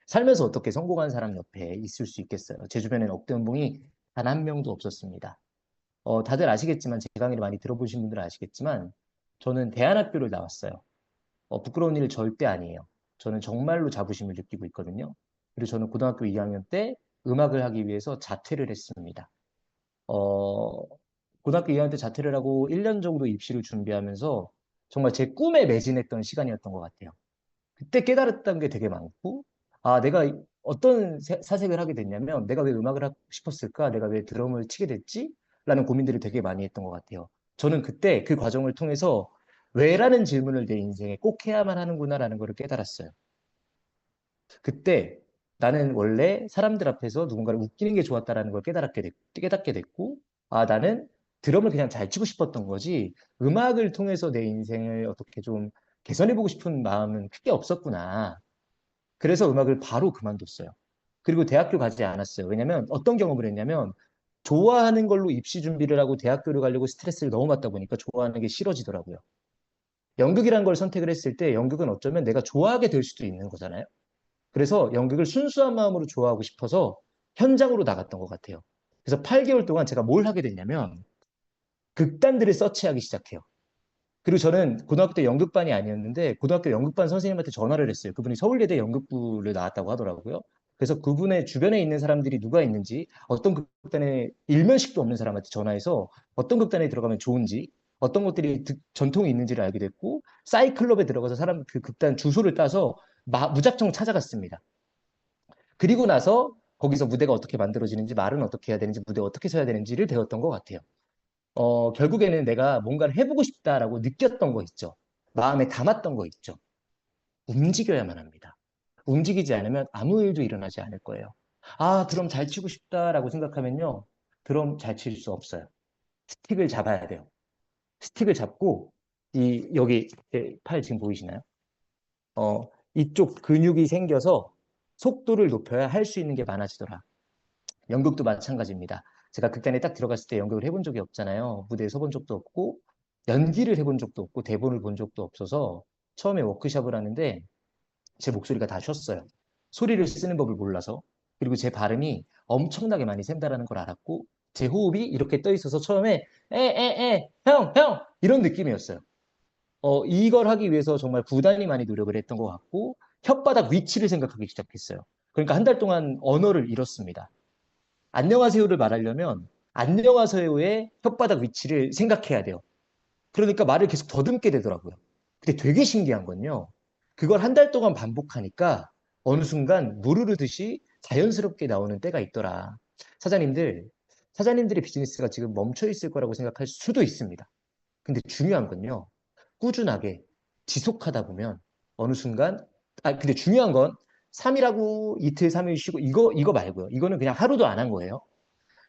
살면서 어떻게 성공한 사람 옆에 있을 수 있겠어요. 제 주변에는 억대 연봉이 단 한 명도 없었습니다. 다들 아시겠지만 제 강의를 많이 들어보신 분들은 아시겠지만 저는 대안학교를 나왔어요. 부끄러운 일 절대 아니에요. 저는 정말로 자부심을 느끼고 있거든요. 그리고 저는 고등학교 2학년 때 음악을 하기 위해서 자퇴를 했습니다. 고등학교 2학년 때 자퇴를 하고 1년 정도 입시를 준비하면서 정말 제 꿈에 매진했던 시간이었던 것 같아요. 그때 깨달았던 게 되게 많고, 내가 어떤 사색을 하게 됐냐면, 내가 왜 음악을 하고 싶었을까? 내가 왜 드럼을 치게 됐지? 라는 고민들을 되게 많이 했던 것 같아요. 저는 그때 그 과정을 통해서 왜라는 질문을 내 인생에 꼭 해야만 하는구나라는 걸 깨달았어요. 그때 나는 원래 사람들 앞에서 누군가를 웃기는 게 좋았다라는 걸 깨닫게 됐고, 나는 드럼을 그냥 잘 치고 싶었던 거지, 음악을 통해서 내 인생을 어떻게 좀 개선해보고 싶은 마음은 크게 없었구나. 그래서 음악을 바로 그만뒀어요. 그리고 대학교 가지 않았어요. 왜냐면 어떤 경험을 했냐면, 좋아하는 걸로 입시 준비를 하고 대학교를 가려고 스트레스를 너무 받다 보니까 좋아하는 게 싫어지더라고요. 연극이란 걸 선택을 했을 때 연극은 어쩌면 내가 좋아하게 될 수도 있는 거잖아요. 그래서 연극을 순수한 마음으로 좋아하고 싶어서 현장으로 나갔던 것 같아요. 그래서 8개월 동안 제가 뭘 하게 됐냐면 극단들을 서치하기 시작해요. 그리고 저는 고등학교 때 연극반이 아니었는데 고등학교 연극반 선생님한테 전화를 했어요. 그분이 서울예대 연극부를 나왔다고 하더라고요. 그래서 그분의 주변에 있는 사람들이 누가 있는지, 어떤 극단에 일면식도 없는 사람한테 전화해서 어떤 극단에 들어가면 좋은지, 어떤 것들이 전통이 있는지를 알게 됐고, 싸이클럽에 들어가서 그 극단 주소를 따서 무작정 찾아갔습니다. 그리고 나서 거기서 무대가 어떻게 만들어지는지, 말은 어떻게 해야 되는지, 무대 어떻게 서야 되는지를 배웠던 것 같아요. 결국에는 내가 뭔가를 해보고 싶다라고 느꼈던 거 있죠. 마음에 담았던 거 있죠. 움직여야만 합니다. 움직이지 않으면 아무 일도 일어나지 않을 거예요. 드럼 잘 치고 싶다라고 생각하면요. 드럼 잘 칠 수 없어요. 스틱을 잡아야 돼요. 스틱을 잡고, 여기, 팔 지금 보이시나요? 이쪽 근육이 생겨서 속도를 높여야 할 수 있는 게 많아지더라. 연극도 마찬가지입니다. 제가 극단에 딱 들어갔을 때 연극을 해본 적이 없잖아요. 무대에 서본 적도 없고, 연기를 해본 적도 없고, 대본을 본 적도 없어서 처음에 워크숍을 하는데 제 목소리가 다 쉬었어요. 소리를 쓰는 법을 몰라서. 그리고 제 발음이 엄청나게 많이 샌다라는 걸 알았고, 제 호흡이 이렇게 떠 있어서 처음에 형 이런 느낌이었어요. 이걸 하기 위해서 정말 부단히 많이 노력을 했던 것 같고, 혓바닥 위치를 생각하기 시작했어요. 그러니까 한 달 동안 언어를 잃었습니다. 안녕하세요를 말하려면 안녕하세요의 혓바닥 위치를 생각해야 돼요. 그러니까 말을 계속 더듬게 되더라고요. 근데 되게 신기한 건요. 그걸 한 달 동안 반복하니까 어느 순간 물 흐르듯이 자연스럽게 나오는 때가 있더라. 사장님들의 비즈니스가 지금 멈춰 있을 거라고 생각할 수도 있습니다. 근데 중요한 건요. 꾸준하게 지속하다 보면 어느 순간, 근데 중요한 건 3일하고 이틀, 3일 쉬고 이거 말고요. 이거는 그냥 하루도 안 한 거예요.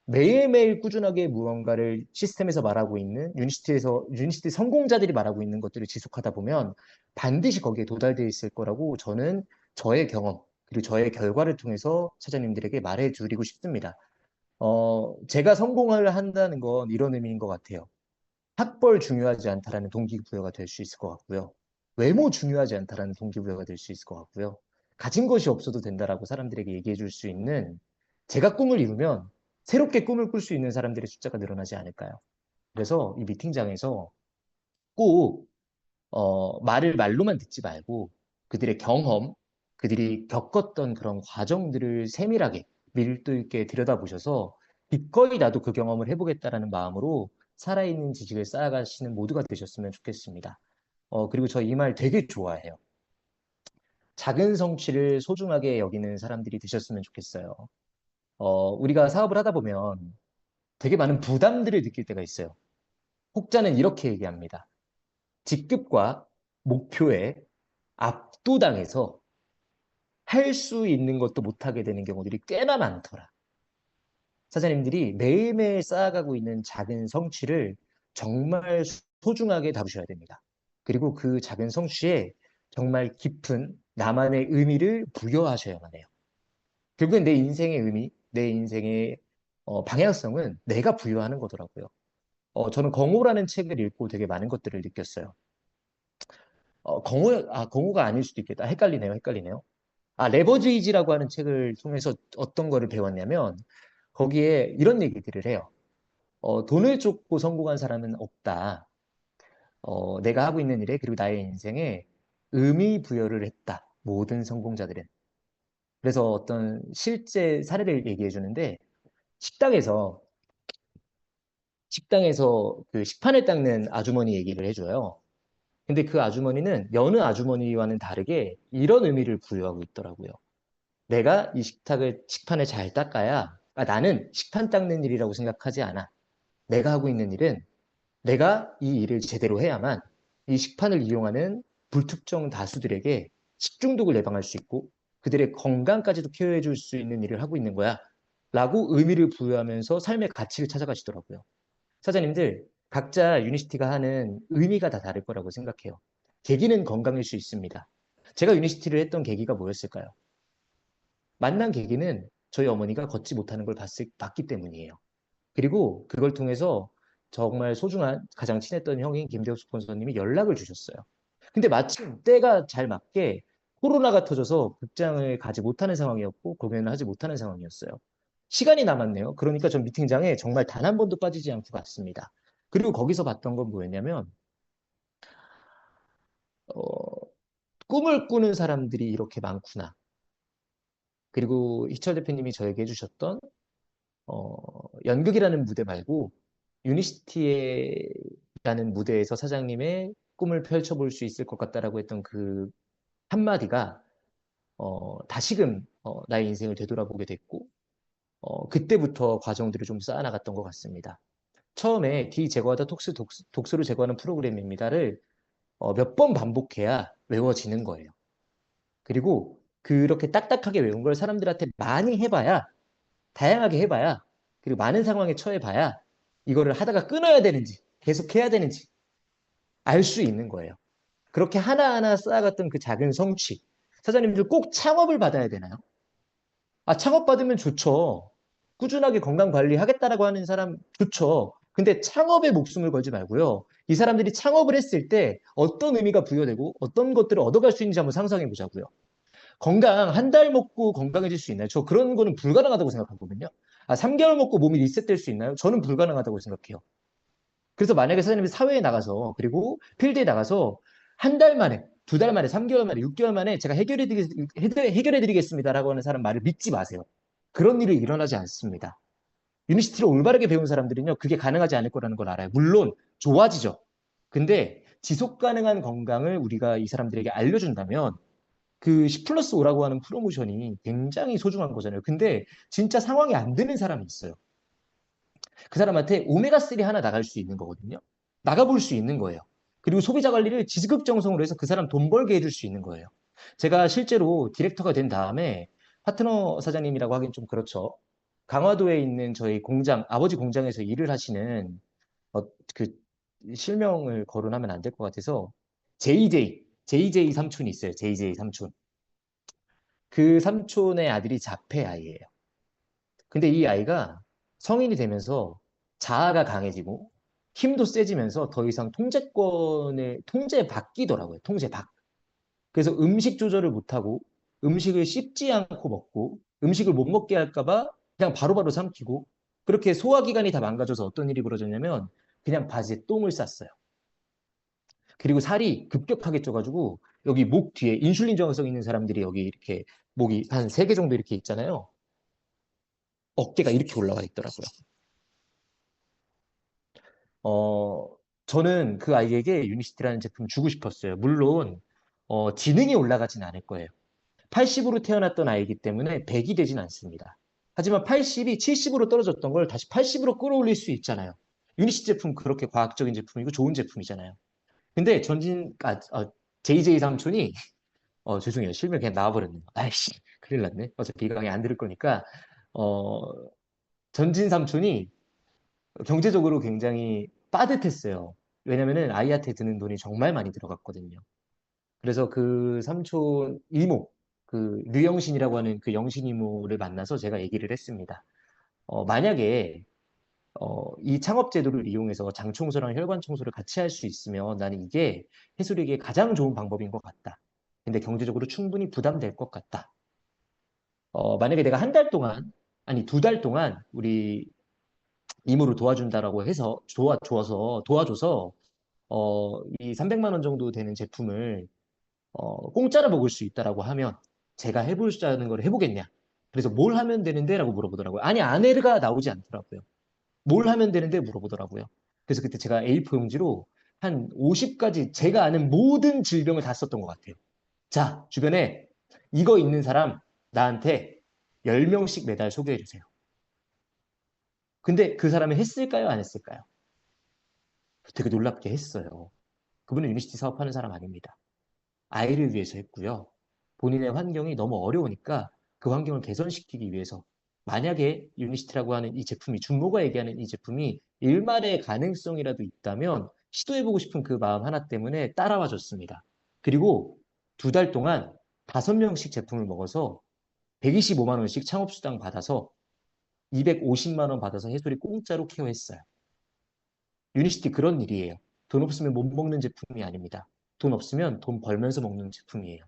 매일매일 꾸준하게 무언가를 시스템에서 말하고 있는, 유니시티 성공자들이 말하고 있는 것들을 지속하다 보면 반드시 거기에 도달되어 있을 거라고 저는 저의 경험, 그리고 저의 결과를 통해서 사장님들에게 말해드리고 싶습니다. 제가 성공을 한다는 건 이런 의미인 것 같아요. 학벌 중요하지 않다라는 동기부여가 될 수 있을 것 같고요. 외모 중요하지 않다라는 동기부여가 될 수 있을 것 같고요. 가진 것이 없어도 된다라고 사람들에게 얘기해 줄 수 있는, 제가 꿈을 이루면 새롭게 꿈을 꿀 수 있는 사람들의 숫자가 늘어나지 않을까요? 그래서 이 미팅장에서 꼭 말을 말로만 듣지 말고 그들의 경험, 그들이 겪었던 그런 과정들을 세밀하게 밀도 있게 들여다보셔서 기꺼이 나도 그 경험을 해보겠다라는 마음으로 살아있는 지식을 쌓아가시는 모두가 되셨으면 좋겠습니다. 그리고 저 이 말 되게 좋아해요. 작은 성취를 소중하게 여기는 사람들이 되셨으면 좋겠어요. 우리가 사업을 하다 보면 되게 많은 부담들을 느낄 때가 있어요. 혹자는 이렇게 얘기합니다. 직급과 목표에 압도당해서 할 수 있는 것도 못하게 되는 경우들이 꽤나 많더라. 사장님들이 매일매일 쌓아가고 있는 작은 성취를 정말 소중하게 다루셔야 됩니다. 그리고 그 작은 성취에 정말 깊은 나만의 의미를 부여하셔야만 해요. 결국엔 내 인생의 의미, 내 인생의 방향성은 내가 부여하는 거더라고요. 저는 경호라는 책을 읽고 되게 많은 것들을 느꼈어요. 경호가 아닐 수도 있겠다. 헷갈리네요. 레버리지라고 하는 책을 통해서 어떤 거를 배웠냐면, 거기에 이런 얘기들을 해요. 돈을 쫓고 성공한 사람은 없다. 내가 하고 있는 일에, 그리고 나의 인생에 의미 부여를 했다. 모든 성공자들은. 그래서 어떤 실제 사례를 얘기해 주는데, 식당에서 그 식판을 닦는 아주머니 얘기를 해줘요. 근데 그 아주머니는 여느 아주머니와는 다르게 이런 의미를 부여하고 있더라고요. 내가 이 식판을 잘 닦아야, 나는 식판 닦는 일이라고 생각하지 않아. 내가 하고 있는 일은 내가 이 일을 제대로 해야만 이 식판을 이용하는 불특정 다수들에게 식중독을 예방할 수 있고 그들의 건강까지도 케어해 줄 수 있는 일을 하고 있는 거야. 라고 의미를 부여하면서 삶의 가치를 찾아가시더라고요. 사장님들, 각자 유니시티가 하는 의미가 다 다를 거라고 생각해요. 계기는 건강일 수 있습니다. 제가 유니시티를 했던 계기가 뭐였을까요? 만난 계기는 저희 어머니가 걷지 못하는 걸 봤기 때문이에요. 그리고 그걸 통해서 정말 소중한 가장 친했던 형인 김대욱 스폰서님이 연락을 주셨어요. 근데 마침 때가 잘 맞게 코로나가 터져서 극장을 가지 못하는 상황이었고 공연을 하지 못하는 상황이었어요. 시간이 남았네요. 그러니까 전 미팅장에 정말 단 한 번도 빠지지 않고 갔습니다. 그리고 거기서 봤던 건 뭐였냐면 꿈을 꾸는 사람들이 이렇게 많구나. 그리고 희철 대표님이 저에게 해주셨던 연극이라는 무대 말고 유니시티라는 무대에서 사장님의 꿈을 펼쳐볼 수 있을 것 같다라고 했던 그 한마디가 다시금 나의 인생을 되돌아보게 됐고 그때부터 과정들을 좀 쌓아나갔던 것 같습니다. 처음에 D 제거하다 독소를 제거하는 프로그램입니다를 몇 번 반복해야 외워지는 거예요. 그리고 그렇게 딱딱하게 외운 걸 사람들한테 많이 해봐야, 다양하게 해봐야, 그리고 많은 상황에 처해봐야 이거를 하다가 끊어야 되는지 계속 해야 되는지 알 수 있는 거예요. 그렇게 하나하나 쌓아갔던 그 작은 성취, 사장님들 꼭 창업을 받아야 되나요? 창업 받으면 좋죠. 꾸준하게 건강 관리하겠다라고 하는 사람 좋죠. 근데 창업에 목숨을 걸지 말고요. 이 사람들이 창업을 했을 때 어떤 의미가 부여되고 어떤 것들을 얻어갈 수 있는지 한번 상상해 보자고요. 건강 한 달 먹고 건강해질 수 있나요? 저 그런 거는 불가능하다고 생각하거든요. 3개월 먹고 몸이 리셋될 수 있나요? 저는 불가능하다고 생각해요. 그래서 만약에 사장님이 사회에 나가서 그리고 필드에 나가서 한 달 만에, 2달 만에, 3개월 만에, 6개월 만에 제가 해결해드리겠습니다라고 하는 사람 말을 믿지 마세요. 그런 일이 일어나지 않습니다. 유니시티를 올바르게 배운 사람들은요, 그게 가능하지 않을 거라는 걸 알아요. 물론 좋아지죠. 근데 지속 가능한 건강을 우리가 이 사람들에게 알려준다면 그 10+5라고 하는 프로모션이 굉장히 소중한 거잖아요. 근데 진짜 상황이 안 되는 사람이 있어요. 그 사람한테 오메가3 하나 나갈 수 있는 거거든요. 나가볼 수 있는 거예요. 그리고 소비자 관리를 지극정성으로 해서 그 사람 돈 벌게 해줄 수 있는 거예요. 제가 실제로 디렉터가 된 다음에 파트너 사장님이라고 하긴 좀 그렇죠. 강화도에 있는 저희 공장, 아버지 공장에서 일을 하시는 그 실명을 거론하면 안 될 것 같아서 JJ 삼촌이 있어요. JJ 삼촌. 그 삼촌의 아들이 자폐 아이예요. 근데 이 아이가 성인이 되면서 자아가 강해지고 힘도 세지면서 더 이상 통제받기더라고요. 통제받. 그래서 음식 조절을 못하고 음식을 씹지 않고 먹고 음식을 못 먹게 할까봐 그냥 바로바로 삼키고 그렇게 소화기관이 다 망가져서 어떤 일이 벌어졌냐면 그냥 바지에 똥을 쌌어요. 그리고 살이 급격하게 쪄가지고 여기 목 뒤에 인슐린 저항성 있는 사람들이 여기 이렇게 목이 한 3개 정도 이렇게 있잖아요. 어깨가 이렇게 올라와 있더라고요. 저는 그 아이에게 유니시티라는 제품 주고 싶었어요. 물론 지능이 올라가진 않을 거예요. 80으로 태어났던 아이이기 때문에 100이 되진 않습니다. 하지만 80이 70으로 떨어졌던 걸 다시 80으로 끌어올릴 수 있잖아요. 유니시티 제품 그렇게 과학적인 제품이고 좋은 제품이잖아요. 근데 JJ 삼촌이 죄송해요. 실명 그냥 나와버렸네요. 아이씨, 큰일 났네. 어차피 이 강의 안 들을 거니까 전진 삼촌이 경제적으로 굉장히 빠듯했어요. 왜냐면은 아이한테 드는 돈이 정말 많이 들어갔거든요. 그래서 그 삼촌 이모, 그 류영신이라고 하는 그 영신 이모를 만나서 제가 얘기를 했습니다. 만약에 이 창업 제도를 이용해서 장 청소랑 혈관 청소를 같이 할 수 있으면 나는 이게 해솔이에게 가장 좋은 방법인 것 같다. 근데 경제적으로 충분히 부담될 것 같다. 만약에 내가 한 달 동안, 아니 2달 동안 우리 이모를 도와준다라고 해서 도와줘서 이 300만 원 정도 되는 제품을 공짜로 먹을 수 있다라고 하면 제가 해보자는 걸 해보겠냐? 그래서 뭘 하면 되는데? 라고 물어보더라고요. 아니, 아내가 나오지 않더라고요. 뭘 하면 되는데? 물어보더라고요. 그래서 그때 제가 A4 용지로 한 50가지 제가 아는 모든 질병을 다 썼던 것 같아요. 자, 주변에 이거 있는 사람 나한테 10명씩 매달 소개해 주세요. 근데 그 사람이 했을까요? 안 했을까요? 되게 놀랍게 했어요. 그분은 유니시티 사업하는 사람 아닙니다. 아이를 위해서 했고요. 본인의 환경이 너무 어려우니까 그 환경을 개선시키기 위해서 만약에 유니시티라고 하는 이 제품이 준모가 얘기하는 이 제품이 일말의 가능성이라도 있다면 시도해보고 싶은 그 마음 하나 때문에 따라와 줬습니다. 그리고 2달 동안 5명씩 제품을 먹어서 125만 원씩 창업수당 받아서 250만 원 받아서 해솔이 공짜로 케어했어요. 유니시티 그런 일이에요. 돈 없으면 못 먹는 제품이 아닙니다. 돈 없으면 돈 벌면서 먹는 제품이에요.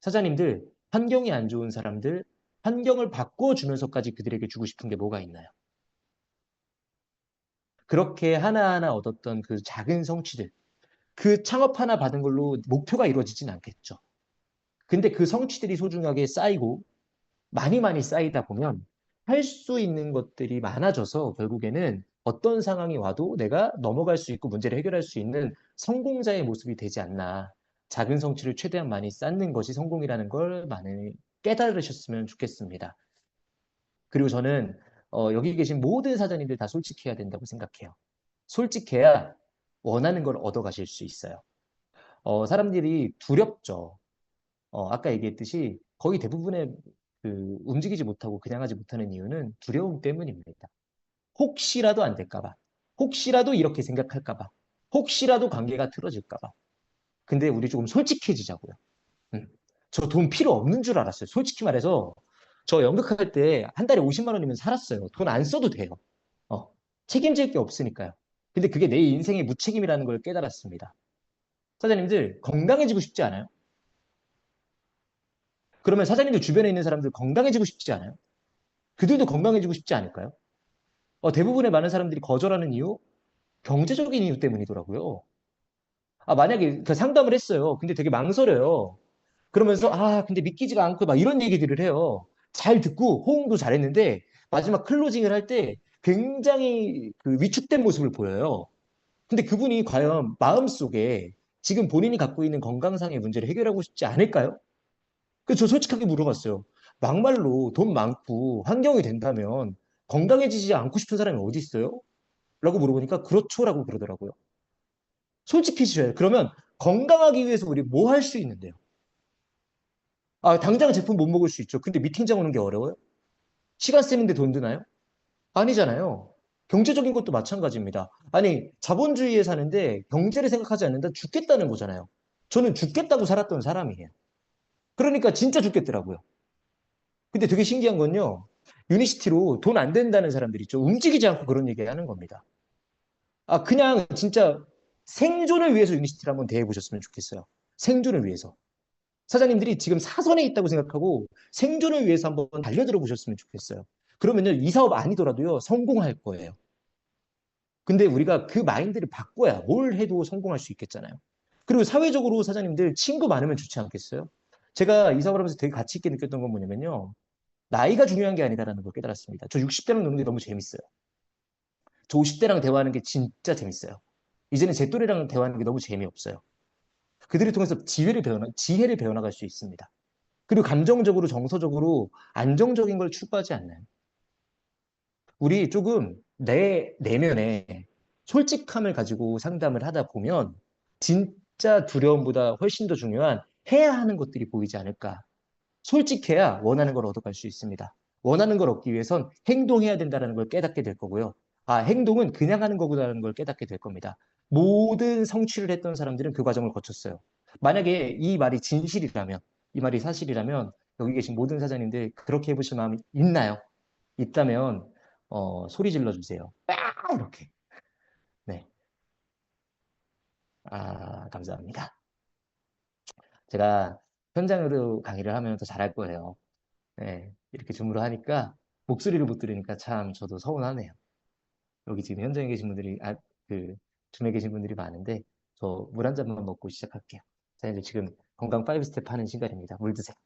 사장님들, 환경이 안 좋은 사람들, 환경을 바꿔주면서까지 그들에게 주고 싶은 게 뭐가 있나요? 그렇게 하나하나 얻었던 그 작은 성취들, 그 창업 하나 받은 걸로 목표가 이루어지진 않겠죠. 근데 그 성취들이 소중하게 쌓이고 많이 쌓이다 보면 할 수 있는 것들이 많아져서 결국에는 어떤 상황이 와도 내가 넘어갈 수 있고 문제를 해결할 수 있는 성공자의 모습이 되지 않나. 작은 성취를 최대한 많이 쌓는 것이 성공이라는 걸 많이 깨달으셨으면 좋겠습니다. 그리고 저는 여기 계신 모든 사장님들 다 솔직해야 된다고 생각해요. 솔직해야 원하는 걸 얻어가실 수 있어요. 사람들이 두렵죠. 아까 얘기했듯이 거의 대부분의 움직이지 못하고 그냥 하지 못하는 이유는 두려움 때문입니다. 혹시라도 안 될까봐, 혹시라도 이렇게 생각할까봐, 혹시라도 관계가 틀어질까봐. 근데 우리 조금 솔직해지자고요. 저 돈 필요 없는 줄 알았어요. 솔직히 말해서 저 연극할 때 한 달에 50만 원이면 살았어요. 돈 안 써도 돼요. 책임질 게 없으니까요. 근데 그게 내 인생의 무책임이라는 걸 깨달았습니다. 사장님들 건강해지고 싶지 않아요? 그러면 사장님들 주변에 있는 사람들 건강해지고 싶지 않아요? 그들도 건강해지고 싶지 않을까요? 대부분의 많은 사람들이 거절하는 이유? 경제적인 이유 때문이더라고요. 만약에 그 상담을 했어요. 근데 되게 망설여요. 그러면서 근데 믿기지가 않고 막 이런 얘기들을 해요. 잘 듣고 호응도 잘했는데 마지막 클로징을 할 때 굉장히 그 위축된 모습을 보여요. 근데 그분이 과연 마음속에 지금 본인이 갖고 있는 건강상의 문제를 해결하고 싶지 않을까요? 그래서 저 솔직하게 물어봤어요. 막말로 돈 많고 환경이 된다면 건강해지지 않고 싶은 사람이 어디 있어요? 라고 물어보니까 그렇죠라고 그러더라고요. 솔직해지셔야 해요. 그러면 건강하기 위해서 우리 뭐 할 수 있는데요? 당장 제품 못 먹을 수 있죠. 근데 미팅장 오는 게 어려워요? 시간 쓰는데 돈 드나요? 아니잖아요. 경제적인 것도 마찬가지입니다. 아니, 자본주의에 사는데 경제를 생각하지 않는다 죽겠다는 거잖아요. 저는 죽겠다고 살았던 사람이에요. 그러니까 진짜 죽겠더라고요. 근데 되게 신기한 건요. 유니시티로 돈 안 된다는 사람들 있죠. 움직이지 않고 그런 얘기 하는 겁니다. 그냥 진짜 생존을 위해서 유니시티를 한번 대해보셨으면 좋겠어요. 생존을 위해서. 사장님들이 지금 사선에 있다고 생각하고 생존을 위해서 한번 달려들어 보셨으면 좋겠어요. 그러면요, 이 사업 아니더라도요, 성공할 거예요. 근데 우리가 그 마인드를 바꿔야 뭘 해도 성공할 수 있겠잖아요. 그리고 사회적으로 사장님들 친구 많으면 좋지 않겠어요? 제가 이 사업을 하면서 되게 가치 있게 느꼈던 건 뭐냐면요. 나이가 중요한 게 아니다라는 걸 깨달았습니다. 저 60대랑 노는 게 너무 재밌어요. 저 50대랑 대화하는 게 진짜 재밌어요. 이제는 제 또래랑 대화하는 게 너무 재미없어요. 그들을 통해서 지혜를 배워나갈 수 있습니다. 그리고 감정적으로, 정서적으로 안정적인 걸 추구하지 않나요? 우리 조금 내 내면에 솔직함을 가지고 상담을 하다 보면 진짜 두려움보다 훨씬 더 중요한 해야 하는 것들이 보이지 않을까. 솔직해야 원하는 걸 얻어갈 수 있습니다. 원하는 걸 얻기 위해선 행동해야 된다는 걸 깨닫게 될 거고요. 아, 행동은 그냥 하는 거구나라는 걸 깨닫게 될 겁니다. 모든 성취를 했던 사람들은 그 과정을 거쳤어요. 만약에 이 말이 진실이라면, 이 말이 사실이라면 여기 계신 모든 사장님들 그렇게 해보실 마음이 있나요? 있다면 소리 질러주세요. 아, 이렇게. 네. 아, 감사합니다. 제가 현장으로 강의를 하면 더 잘할 거예요. 네, 이렇게 줌으로 하니까 목소리를 못 들으니까 참 저도 서운하네요. 여기 지금 현장에 계신 분들이, 줌에 계신 분들이 많은데 저 물 한 잔만 먹고 시작할게요. 자, 이제 지금 건강 5스텝 하는 시간입니다. 물 드세요.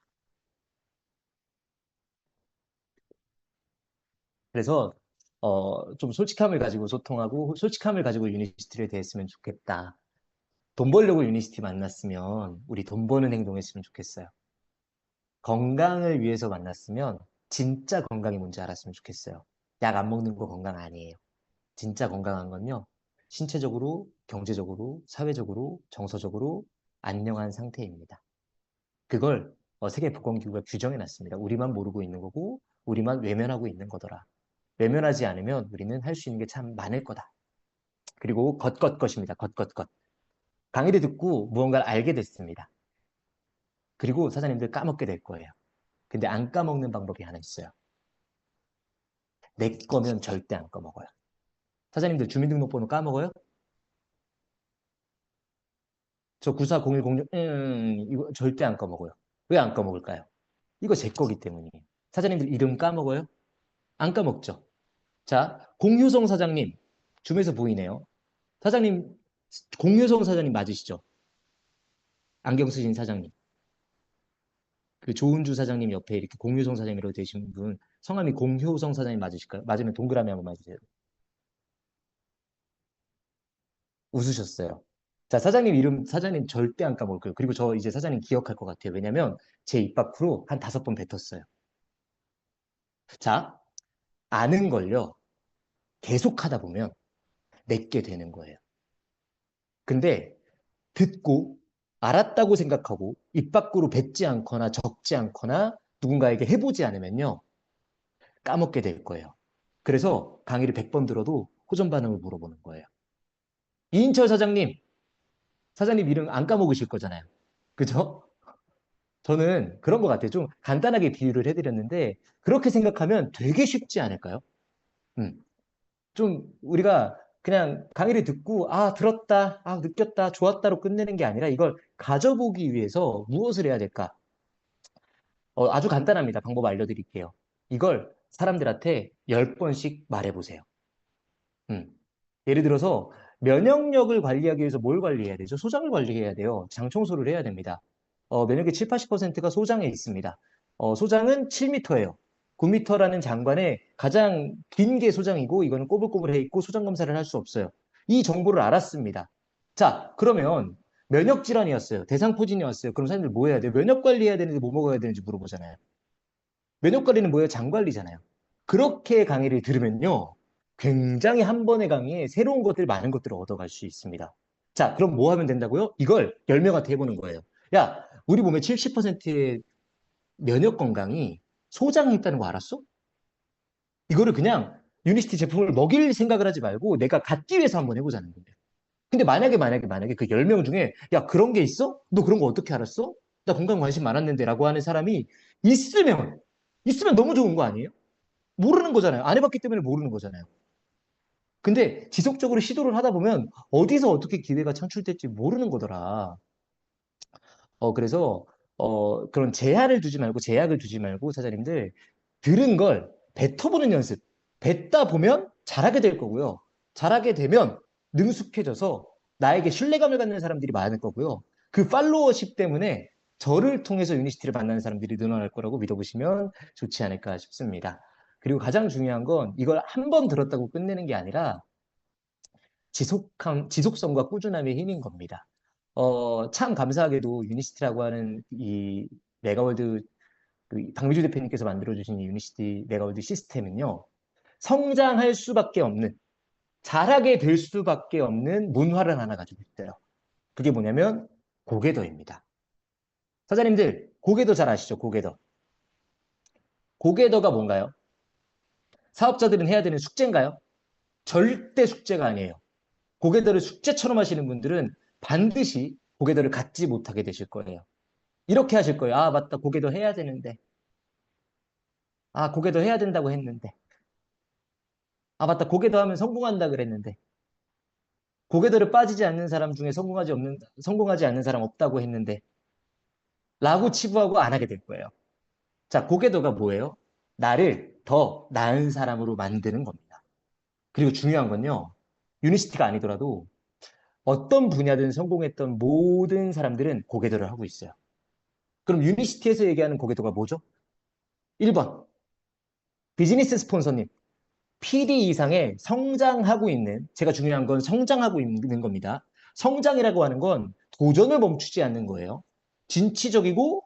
그래서 좀 솔직함을 가지고 소통하고 솔직함을 가지고 유니시티를 대했으면 좋겠다. 돈 벌려고 유니시티 만났으면 우리 돈 버는 행동했으면 좋겠어요. 건강을 위해서 만났으면 진짜 건강이 뭔지 알았으면 좋겠어요. 약 안 먹는 거 건강 아니에요. 진짜 건강한 건요. 신체적으로, 경제적으로, 사회적으로, 정서적으로 안녕한 상태입니다. 그걸 세계보건기구가 규정해 놨습니다. 우리만 모르고 있는 거고 우리만 외면하고 있는 거더라. 외면하지 않으면 우리는 할 수 있는 게 참 많을 거다. 그리고 것입니다. 것. 강의를 듣고 무언가를 알게 됐습니다. 그리고 사장님들 까먹게 될 거예요. 근데 안 까먹는 방법이 하나 있어요. 내 거면 절대 안 까먹어요. 사장님들 주민등록번호 까먹어요? 저 940106, 이거 절대 안 까먹어요. 왜 안 까먹을까요? 이거 제 거기 때문이에요. 사장님들 이름 까먹어요? 안 까먹죠? 자, 공효성 사장님, 줌에서 보이네요. 사장님, 공효성 사장님 맞으시죠? 안경 쓰신 사장님. 그 조은주 사장님 옆에 이렇게 공효성 사장님으로 되신 분, 성함이 공효성 사장님 맞으실까요? 맞으면 동그라미 한번 맞으세요. 웃으셨어요. 자, 사장님 이름, 사장님 절대 안 까먹을 거예요. 그리고 저 이제 사장님 기억할 것 같아요. 왜냐면 제 입 밖으로 한 5번 뱉었어요. 자, 아는 걸요. 계속 하다 보면 내게 되는 거예요. 근데 듣고 알았다고 생각하고 입 밖으로 뱉지 않거나 적지 않거나 누군가에게 해보지 않으면요. 까먹게 될 거예요. 그래서 강의를 100번 들어도 호전 반응을 물어보는 거예요. 이인철 사장님, 사장님 이름 안 까먹으실 거잖아요. 그죠? 저는 그런 것 같아요. 좀 간단하게 비유를 해드렸는데 그렇게 생각하면 되게 쉽지 않을까요? 좀 우리가 그냥 강의를 듣고 아 들었다, 아 느꼈다, 좋았다로 끝내는 게 아니라 이걸 가져보기 위해서 무엇을 해야 될까? 아주 간단합니다. 방법 알려드릴게요. 이걸 사람들한테 10번씩 말해보세요. 예를 들어서 면역력을 관리하기 위해서 뭘 관리해야 되죠? 소장을 관리해야 돼요. 장 청소를 해야 됩니다. 면역의 7, 80%가 소장에 있습니다. 소장은 7m예요. 9m라는 장관에 가장 긴 게 소장이고 이거는 꼬불꼬불해 있고 소장 검사를 할 수 없어요. 이 정보를 알았습니다. 자, 그러면 면역 질환이 왔어요. 대상포진이 왔어요. 그럼 사람들 뭐 해야 돼요? 면역 관리해야 되는데 뭐 먹어야 되는지 물어보잖아요. 면역 관리는 뭐예요? 장 관리잖아요. 그렇게 강의를 들으면요. 굉장히 한 번의 강의에 새로운 것들, 많은 것들을 얻어갈 수 있습니다. 자, 그럼 뭐 하면 된다고요? 이걸 10명한테 해보는 거예요. 야, 우리 몸의 70%의 면역 건강이 소장에 있다는 거 알았어? 이거를 그냥 유니시티 제품을 먹일 생각을 하지 말고 내가 갖기 위해서 한번 해보자는 거예요. 근데 만약에 그 10명 중에 야, 그런 게 있어? 너 그런 거 어떻게 알았어? 나 건강 관심 많았는데 라고 하는 사람이 있으면 너무 좋은 거 아니에요? 모르는 거잖아요. 안 해봤기 때문에 모르는 거잖아요. 근데 지속적으로 시도를 하다 보면 어디서 어떻게 기회가 창출될지 모르는 거더라. 그래서 그런 제약을 두지 말고 사장님들 들은 걸 뱉어보는 연습. 뱉다 보면 잘하게 될 거고요. 잘하게 되면 능숙해져서 나에게 신뢰감을 갖는 사람들이 많을 거고요. 그 팔로워십 때문에 저를 통해서 유니시티를 만나는 사람들이 늘어날 거라고 믿어보시면 좋지 않을까 싶습니다. 그리고 가장 중요한 건 이걸 한 번 들었다고 끝내는 게 아니라 지속성과 꾸준함의 힘인 겁니다. 참 감사하게도 유니시티라고 하는 이 메가월드 박미주 대표님께서 만들어주신 이 유니시티 메가월드 시스템은요, 성장할 수밖에 없는, 잘하게 될 수밖에 없는 문화를 하나 가지고 있어요. 그게 뭐냐면 고개더입니다. 사장님들, 고개더 잘 아시죠? 고개더. 고개더가 뭔가요? 사업자들은 해야 되는 숙제인가요? 절대 숙제가 아니에요. 고개더를 숙제처럼 하시는 분들은 반드시 고개더를 갖지 못하게 되실 거예요. 이렇게 하실 거예요. 아, 맞다. 고개더 해야 되는데. 아, 고개더 해야 된다고 했는데. 아, 맞다. 고개더 하면 성공한다 그랬는데. 고개더를 빠지지 않는 사람 중에 성공하지 않는 사람 없다고 했는데. 라고 치부하고 안 하게 될 거예요. 자, 고개더가 뭐예요? 나를 더 나은 사람으로 만드는 겁니다. 그리고 중요한 건요, 유니시티가 아니더라도 어떤 분야든 성공했던 모든 사람들은 고개더를 하고 있어요. 그럼 유니시티에서 얘기하는 고개더가 뭐죠? 1번, 비즈니스 스폰서님. PD 이상의 성장하고 있는, 제가 중요한 건 성장하고 있는 겁니다. 성장이라고 하는 건 도전을 멈추지 않는 거예요. 진취적이고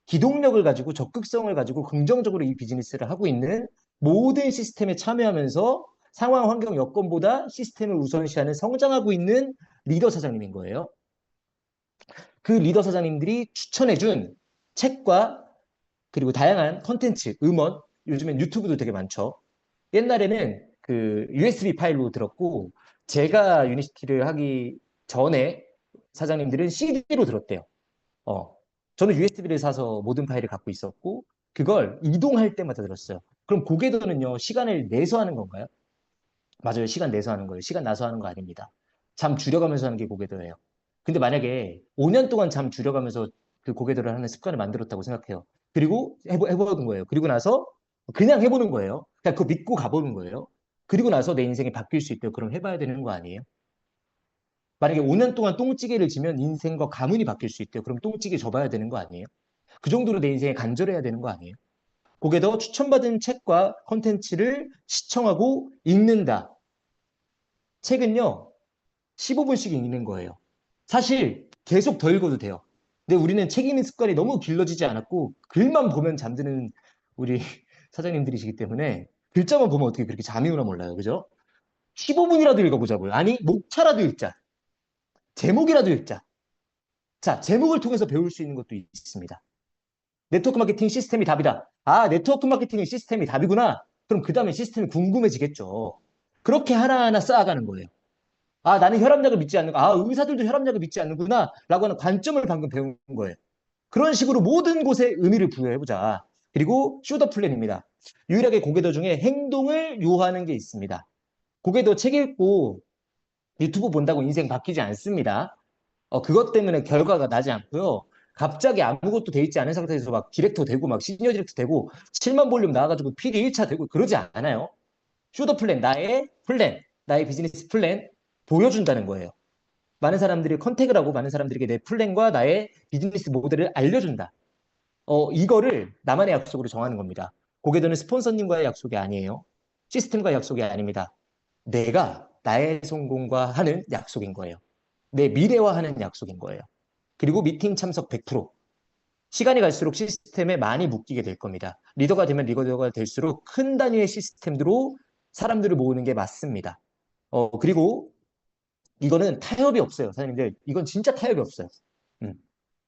기동력을 가지고 적극성을 가지고 긍정적으로 이 비즈니스를 하고 있는, 모든 시스템에 참여하면서 상황, 환경, 여건보다 시스템을 우선시하는 성장하고 있는 리더 사장님인 거예요. 그 리더 사장님들이 추천해준 책과 그리고 다양한 컨텐츠, 음원, 요즘엔 유튜브도 되게 많죠. 옛날에는 그 USB 파일로 들었고, 제가 유니시티를 하기 전에 사장님들은 CD로 들었대요. 저는 USB를 사서 모든 파일을 갖고 있었고, 그걸 이동할 때마다 들었어요. 그럼 고개도는요, 시간을 내서 하는 건가요? 맞아요. 시간 내서 하는 거예요. 시간 나서 하는 거 아닙니다. 잠 줄여가면서 하는 게 고개도예요. 근데 만약에 5년 동안 잠 줄여가면서 그 고개도를 하는 습관을 만들었다고 생각해요. 그리고 해보는 거예요. 그리고 나서 그냥 해보는 거예요. 그냥 그거 믿고 가보는 거예요. 그리고 나서 내 인생이 바뀔 수 있대요. 그럼 해봐야 되는 거 아니에요? 만약에 5년 동안 똥찌개를 지면 인생과 가문이 바뀔 수 있대요. 그럼 똥찌개 접어야 되는 거 아니에요? 그 정도로 내 인생에 간절해야 되는 거 아니에요? 거기에다 추천받은 책과 컨텐츠를 시청하고 읽는다. 책은요, 15분씩 읽는 거예요. 사실 계속 더 읽어도 돼요. 근데 우리는 책 읽는 습관이 너무 길러지지 않았고, 글만 보면 잠드는 우리 사장님들이시기 때문에 글자만 보면 어떻게 그렇게 잠이 오나 몰라요. 그죠? 15분이라도 읽어보자고요. 아니, 목차라도 읽자. 제목이라도 읽자. 자, 제목을 통해서 배울 수 있는 것도 있습니다. 네트워크 마케팅 시스템이 답이다. 아, 네트워크 마케팅의 시스템이 답이구나. 그럼 그 다음에 시스템이 궁금해지겠죠. 그렇게 하나하나 쌓아가는 거예요. 아, 나는 혈압약을 믿지 않는 거. 아, 의사들도 혈압약을 믿지 않는구나. 라고 하는 관점을 방금 배운 거예요. 그런 식으로 모든 곳에 의미를 부여해보자. 그리고 쇼더 플랜입니다. 유일하게 고개도 중에 행동을 요하는 게 있습니다. 고개도 책 읽고 유튜브 본다고 인생 바뀌지 않습니다. 그것 때문에 결과가 나지 않고요. 갑자기 아무것도 돼 있지 않은 상태에서 막 디렉터 되고 막 시니어 디렉터 되고 7만 볼륨 나와가지고 PD 1차 되고 그러지 않아요. 쇼더 플랜, 나의 비즈니스 플랜 보여준다는 거예요. 많은 사람들이 컨택을 하고 많은 사람들에게 내 플랜과 나의 비즈니스 모델을 알려준다. 이거를 나만의 약속으로 정하는 겁니다. 고객들은 스폰서님과의 약속이 아니에요. 시스템과의 약속이 아닙니다. 내가 나의 성공과 하는 약속인 거예요. 내 미래와 하는 약속인 거예요. 그리고 미팅 참석 100%. 시간이 갈수록 시스템에 많이 묶이게 될 겁니다. 리더가 되면 리더가 될수록 큰 단위의 시스템으로 사람들을 모으는 게 맞습니다. 그리고 이거는 타협이 없어요. 사장님들, 이건 진짜 타협이 없어요.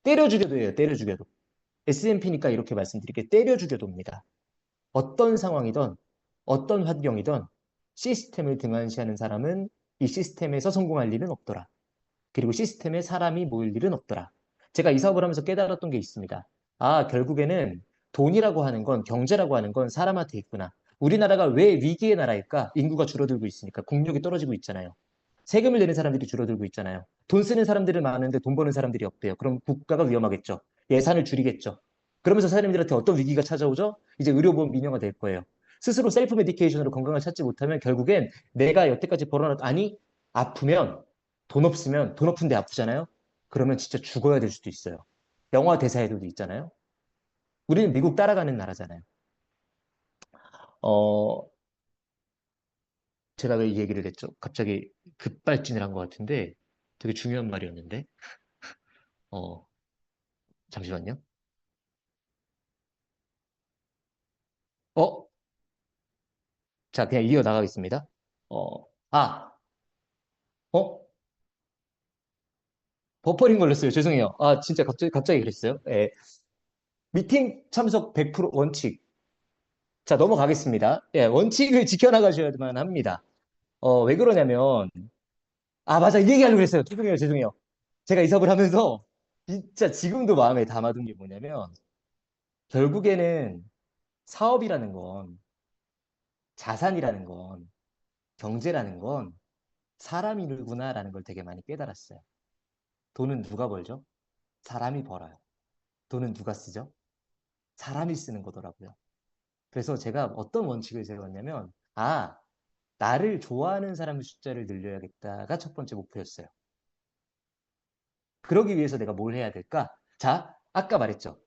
때려 죽여도 해요. 때려 죽여도. SMP니까 이렇게 말씀드릴게요. 때려 죽여도입니다. 어떤 상황이든 어떤 환경이든 시스템을 등한시하는 사람은 이 시스템에서 성공할 일은 없더라. 그리고 시스템에 사람이 모일 일은 없더라. 제가 이 사업을 하면서 깨달았던 게 있습니다. 아, 결국에는 돈이라고 하는 건, 경제라고 하는 건 사람한테 있구나. 우리나라가 왜 위기의 나라일까? 인구가 줄어들고 있으니까. 국력이 떨어지고 있잖아요. 세금을 내는 사람들이 줄어들고 있잖아요. 돈 쓰는 사람들은 많은데 돈 버는 사람들이 없대요. 그럼 국가가 위험하겠죠. 예산을 줄이겠죠. 그러면서 사람들한테 어떤 위기가 찾아오죠? 이제 의료보험 민영화 될 거예요. 스스로 셀프 메디케이션으로 건강을 찾지 못하면 결국엔 내가 여태까지 벌어놨, 아니, 아프면, 돈 없으면, 돈 없은데 아프잖아요? 그러면 진짜 죽어야 될 수도 있어요. 영화 대사에도 있잖아요. 우리는 미국 따라가는 나라잖아요. 제가 왜 이 얘기를 했죠? 갑자기 급발진을 한 것 같은데 되게 중요한 말이었는데. 잠시만요. 자, 그냥 이어나가겠습니다. 아, 어? 버퍼링 걸렸어요. 죄송해요. 진짜 갑자기 그랬어요. 예. 미팅 참석 100% 원칙. 자, 넘어가겠습니다. 예, 원칙을 지켜나가셔야만 합니다. 왜 그러냐면, 맞아. 이 얘기하려고 그랬어요. 죄송해요. 제가 이 사업을 하면서 진짜 지금도 마음에 담아둔 게 뭐냐면, 결국에는 사업이라는 건, 자산이라는 건, 경제라는 건 사람이 일구나라는 걸 되게 많이 깨달았어요. 돈은 누가 벌죠? 사람이 벌어요. 돈은 누가 쓰죠? 사람이 쓰는 거더라고요. 그래서 제가 어떤 원칙을 세웠냐면, 나를 좋아하는 사람의 숫자를 늘려야겠다가 첫 번째 목표였어요. 그러기 위해서 내가 뭘 해야 될까? 자, 아까 말했죠.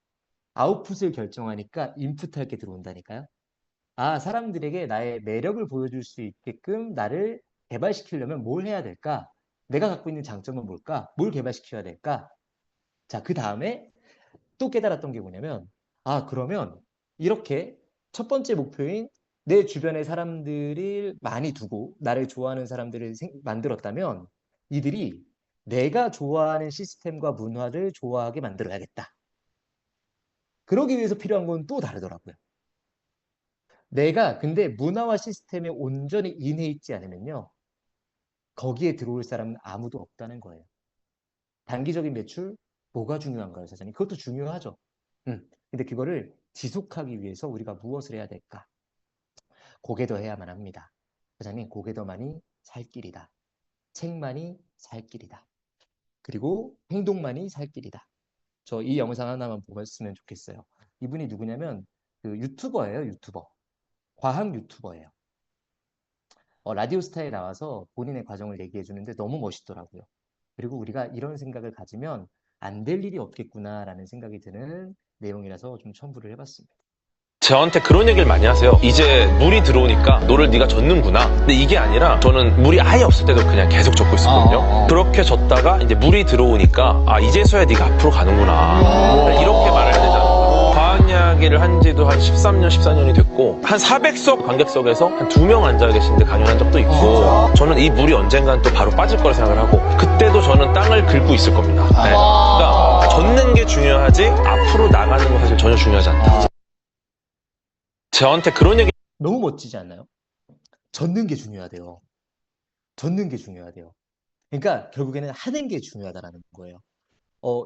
아웃풋을 결정하니까 인풋할 게 들어온다니까요. 사람들에게 나의 매력을 보여줄 수 있게끔 나를 개발시키려면 뭘 해야 될까? 내가 갖고 있는 장점은 뭘까? 뭘 개발시켜야 될까? 자, 그 다음에 또 깨달았던 게 뭐냐면, 그러면 이렇게 첫 번째 목표인 내 주변의 사람들을 많이 두고 나를 좋아하는 사람들을 만들었다면 이들이 내가 좋아하는 시스템과 문화를 좋아하게 만들어야겠다. 그러기 위해서 필요한 건 또 다르더라고요. 내가 근데 문화와 시스템에 온전히 인해 있지 않으면요. 거기에 들어올 사람은 아무도 없다는 거예요. 단기적인 매출 뭐가 중요한가요, 사장님? 그것도 중요하죠. 근데 그거를 지속하기 위해서 우리가 무엇을 해야 될까? 고개도 해야만 합니다. 사장님, 고개도만이 살 길이다. 책만이 살 길이다. 그리고 행동만이 살 길이다. 저 이 영상 하나만 보셨으면 좋겠어요. 이분이 누구냐면 그 유튜버예요, 유튜버. 과학 유튜버예요. 라디오스타에 나와서 본인의 과정을 얘기해 주는데 너무 멋있더라고요. 그리고 우리가 이런 생각을 가지면 안 될 일이 없겠구나라는 생각이 드는 내용이라서 좀 첨부를 해봤습니다. 저한테 그런 얘기를 많이 하세요. 이제 물이 들어오니까 너를 네가 젓는구나. 근데 이게 아니라 저는 물이 아예 없을 때도 그냥 계속 젓고 있었거든요. 그렇게 젓다가 이제 물이 들어오니까 이제서야 네가 앞으로 가는구나. 이렇게 말을 해야 되잖아요. 과학 이야기를 한 지도 한 13년, 14년이 됐고 한 400석 관객석에서 한 2명 앉아 계신데 강연한 적도 있고 저는 이 물이 언젠간 또 바로 빠질 거라 생각을 하고 그때도 저는 땅을 긁고 있을 겁니다. 네. 그러니까 젓는 게 중요하지 앞으로 나가는 건 사실 전혀 중요하지 않다. 저한테 그런 얘기 너무 멋지지 않나요? 젓는 게 중요하대요. 젓는 게 중요하대요. 그러니까 결국에는 하는 게 중요하다라는 거예요.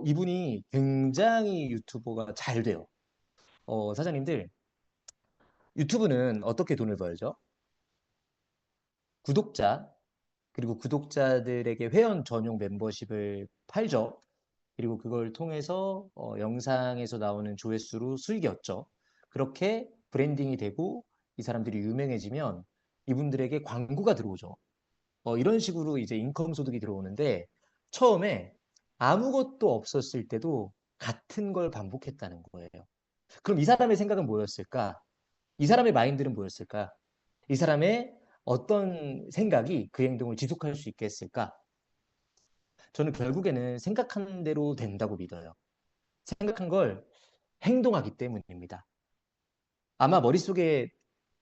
이분이 굉장히 유튜버가 잘 돼요. 사장님들, 유튜브는 어떻게 돈을 벌죠? 구독자, 그리고 구독자들에게 회원 전용 멤버십을 팔죠. 그리고 그걸 통해서 영상에서 나오는 조회수로 수익이 얻죠. 그렇게 브랜딩이 되고 이 사람들이 유명해지면 이분들에게 광고가 들어오죠. 이런 식으로 이제 인컴 소득이 들어오는데 처음에 아무것도 없었을 때도 같은 걸 반복했다는 거예요. 그럼 이 사람의 생각은 뭐였을까? 이 사람의 마인드는 뭐였을까? 이 사람의 어떤 생각이 그 행동을 지속할 수 있게 했을까? 저는 결국에는 생각한 대로 된다고 믿어요. 생각한 걸 행동하기 때문입니다. 아마 머릿속에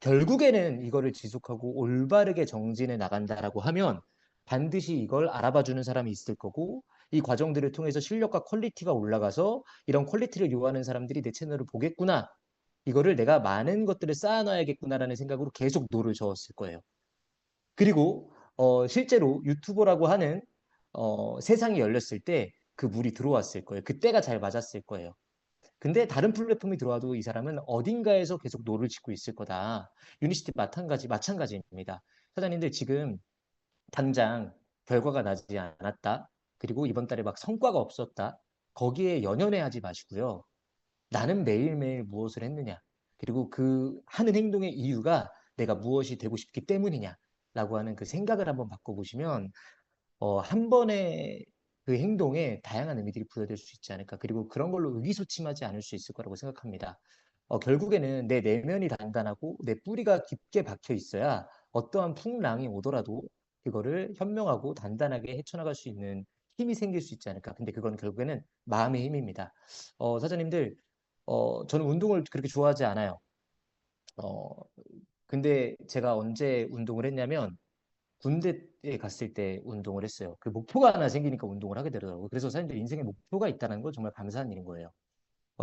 결국에는 이거를 지속하고 올바르게 정진해 나간다라고 하면 반드시 이걸 알아봐주는 사람이 있을 거고 이 과정들을 통해서 실력과 퀄리티가 올라가서 이런 퀄리티를 요하는 사람들이 내 채널을 보겠구나. 이거를 내가 많은 것들을 쌓아놔야겠구나라는 생각으로 계속 노를 저었을 거예요. 그리고 실제로 유튜버라고 하는 세상이 열렸을 때 그 물이 들어왔을 거예요. 그때가 잘 맞았을 거예요. 근데 다른 플랫폼이 들어와도 이 사람은 어딘가에서 계속 노를 짓고 있을 거다. 유니시티 마찬가지입니다. 사장님들 지금 당장 결과가 나지 않았다. 그리고 이번 달에 막 성과가 없었다. 거기에 연연해하지 마시고요. 나는 매일매일 무엇을 했느냐. 그리고 그 하는 행동의 이유가 내가 무엇이 되고 싶기 때문이냐. 라고 하는 그 생각을 한번 바꿔보시면 한 번의 그 행동에 다양한 의미들이 부여될 수 있지 않을까. 그리고 그런 걸로 의기소침하지 않을 수 있을 거라고 생각합니다. 결국에는 내 내면이 단단하고 내 뿌리가 깊게 박혀 있어야 어떠한 풍랑이 오더라도 그거를 현명하고 단단하게 헤쳐나갈 수 있는 힘이 생길 수 있지 않을까. 근데 그건 결국에는 마음의 힘입니다. 사장님들, 저는 운동을 그렇게 좋아하지 않아요. 근데 제가 언제 운동을 했냐면 군대에 갔을 때 운동을 했어요. 그 목표가 하나 생기니까 운동을 하게 되더라고요. 그래서 사람들 인생에 목표가 있다는 건 정말 감사한 일인 거예요.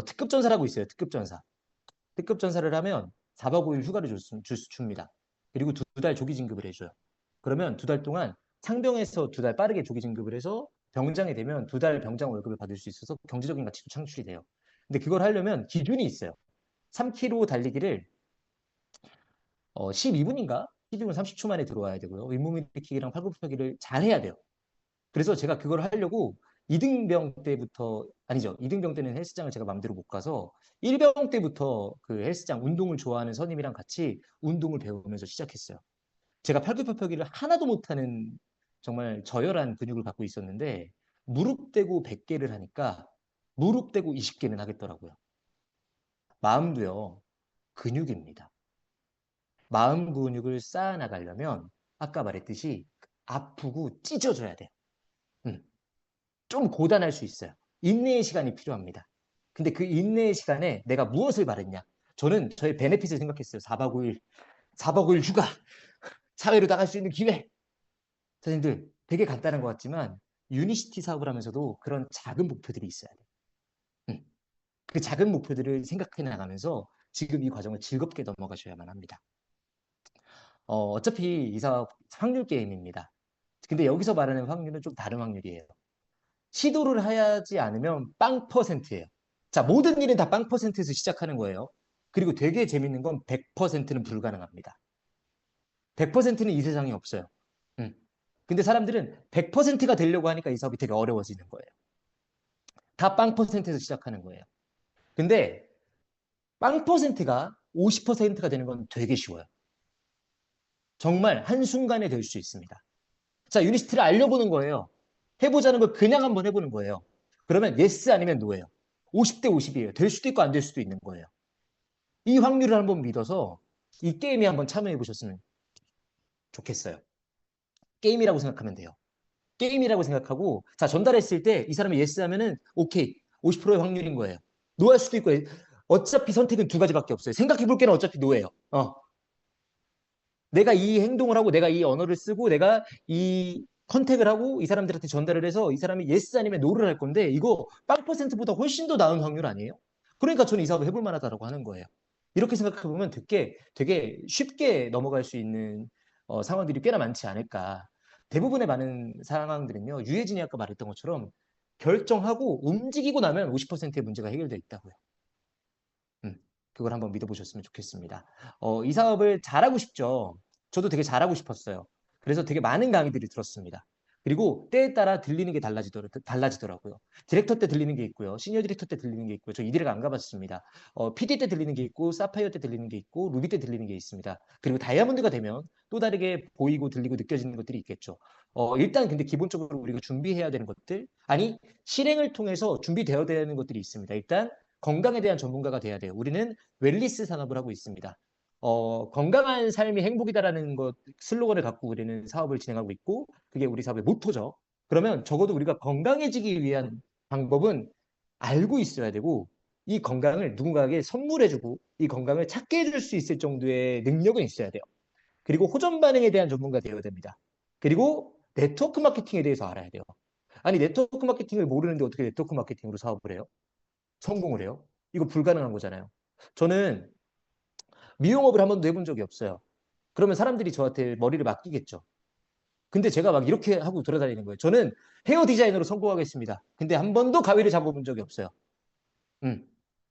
특급 전사라고 있어요. 특급 전사. 특급 전사를 하면 4박 5일 휴가를 줍니다. 그리고 2달 조기 진급을 해줘요. 그러면 2달 동안 상병에서 2달 빠르게 조기 진급을 해서 병장이 되면 2달 병장 월급을 받을 수 있어서 경제적인 가치도 창출이 돼요. 근데 그걸 하려면 기준이 있어요. 3km 달리기를 12분인가? 12분 30초 만에 들어와야 되고요. 윗몸 일으키기랑 팔굽혀펴기를 잘 해야 돼요. 그래서 제가 그걸 하려고 2등병 때부터, 아니죠. 2등병 때는 헬스장을 제가 마음대로 못 가서 1병 때부터 그 헬스장 운동을 좋아하는 선임이랑 같이 운동을 배우면서 시작했어요. 제가 팔굽혀펴기를 하나도 못하는 정말 저열한 근육을 갖고 있었는데 무릎 대고 100개를 하니까 무릎 대고 20개는 하겠더라고요. 마음도요. 근육입니다. 마음 근육을 쌓아나가려면 아까 말했듯이 아프고 찢어져야 돼요. 좀 고단할 수 있어요. 인내의 시간이 필요합니다. 근데 그 인내의 시간에 내가 무엇을 바랬냐? 저는 저의 베네핏을 생각했어요. 4박 5일 휴가, 사회로 나갈 수 있는 기회. 선생님들 되게 간단한 것 같지만 유니시티 사업을 하면서도 그런 작은 목표들이 있어야 돼요. 그 작은 목표들을 생각해 나가면서 지금 이 과정을 즐겁게 넘어가셔야만 합니다. 어차피 이 사업 확률 게임입니다. 근데 여기서 말하는 확률은 좀 다른 확률이에요. 시도를 하지 않으면 빵 %예요. 자, 모든 일은 다 빵 %에서 시작하는 거예요. 그리고 되게 재밌는 건 100%는 불가능합니다. 100%는 이 세상에 없어요. 근데 사람들은 100%가 되려고 하니까 이 사업이 되게 어려워지는 거예요. 다 빵 %에서 시작하는 거예요. 근데 빵 %가 50%가 되는 건 되게 쉬워요. 정말 한순간에 될 수 있습니다. 자, 유니시티를 알려보는 거예요. 해보자는 걸 그냥 한번 해보는 거예요. 그러면 예스 아니면 노예요. 50대 50이에요. 될 수도 있고 안 될 수도 있는 거예요. 이 확률을 한번 믿어서 이 게임에 한번 참여해 보셨으면 좋겠어요. 게임이라고 생각하면 돼요. 게임이라고 생각하고 자 전달했을 때 이 사람이 예스 하면은 오케이 50%의 확률인 거예요. 노 할 수도 있고 어차피 선택은 2가지밖에 없어요. 생각해 볼 게는 어차피 노예요. 내가 이 행동을 하고 내가 이 언어를 쓰고 내가 이 컨택을 하고 이 사람들한테 전달을 해서 이 사람이 예스 아니면 노를 할 건데 이거 빵 %보다 훨씬 더 나은 확률 아니에요? 그러니까 저는 이 사업을 해볼 만하다라고 하는 거예요. 이렇게 생각해 보면 되게 쉽게 넘어갈 수 있는 상황들이 꽤나 많지 않을까. 대부분의 많은 상황들은요. 유해진이 아까 말했던 것처럼 결정하고 움직이고 나면 50%의 문제가 해결되어 있다고요. 그걸 한번 믿어보셨으면 좋겠습니다. 이 사업을 잘하고 싶죠. 저도 되게 잘하고 싶었어요. 그래서 되게 많은 강의들을 들었습니다. 그리고 때에 따라 들리는 게 달라지더라고요. 디렉터 때 들리는 게 있고요. 시니어 디렉터 때 들리는 게 있고요. 저 이디렉 안 가봤습니다. PD 때 들리는 게 있고 사파이어 때 들리는 게 있고 루비 때 들리는 게 있습니다. 그리고 다이아몬드가 되면 또 다르게 보이고 들리고 느껴지는 것들이 있겠죠. 일단 근데 기본적으로 우리가 준비해야 되는 것들 아니 실행을 통해서 준비되어야 되는 것들이 있습니다. 일단 건강에 대한 전문가가 돼야 돼요. 우리는 웰리스 산업을 하고 있습니다. 건강한 삶이 행복이다라는 것 슬로건을 갖고 우리는 사업을 진행하고 있고 그게 우리 사업의 모토죠. 그러면 적어도 우리가 건강해지기 위한 방법은 알고 있어야 되고 이 건강을 누군가에게 선물해주고 이 건강을 찾게 해줄 수 있을 정도의 능력은 있어야 돼요. 그리고 호전 반응에 대한 전문가 되어야 됩니다. 그리고 네트워크 마케팅에 대해서 알아야 돼요. 아니 네트워크 마케팅을 모르는데 어떻게 네트워크 마케팅으로 사업을 해요? 성공을 해요? 이거 불가능한 거잖아요. 저는 미용업을 한 번도 해본 적이 없어요. 그러면 사람들이 저한테 머리를 맡기겠죠. 근데 제가 막 이렇게 하고 돌아다니는 거예요. 저는 헤어 디자이너로 성공하겠습니다. 근데 한 번도 가위를 잡아본 적이 없어요.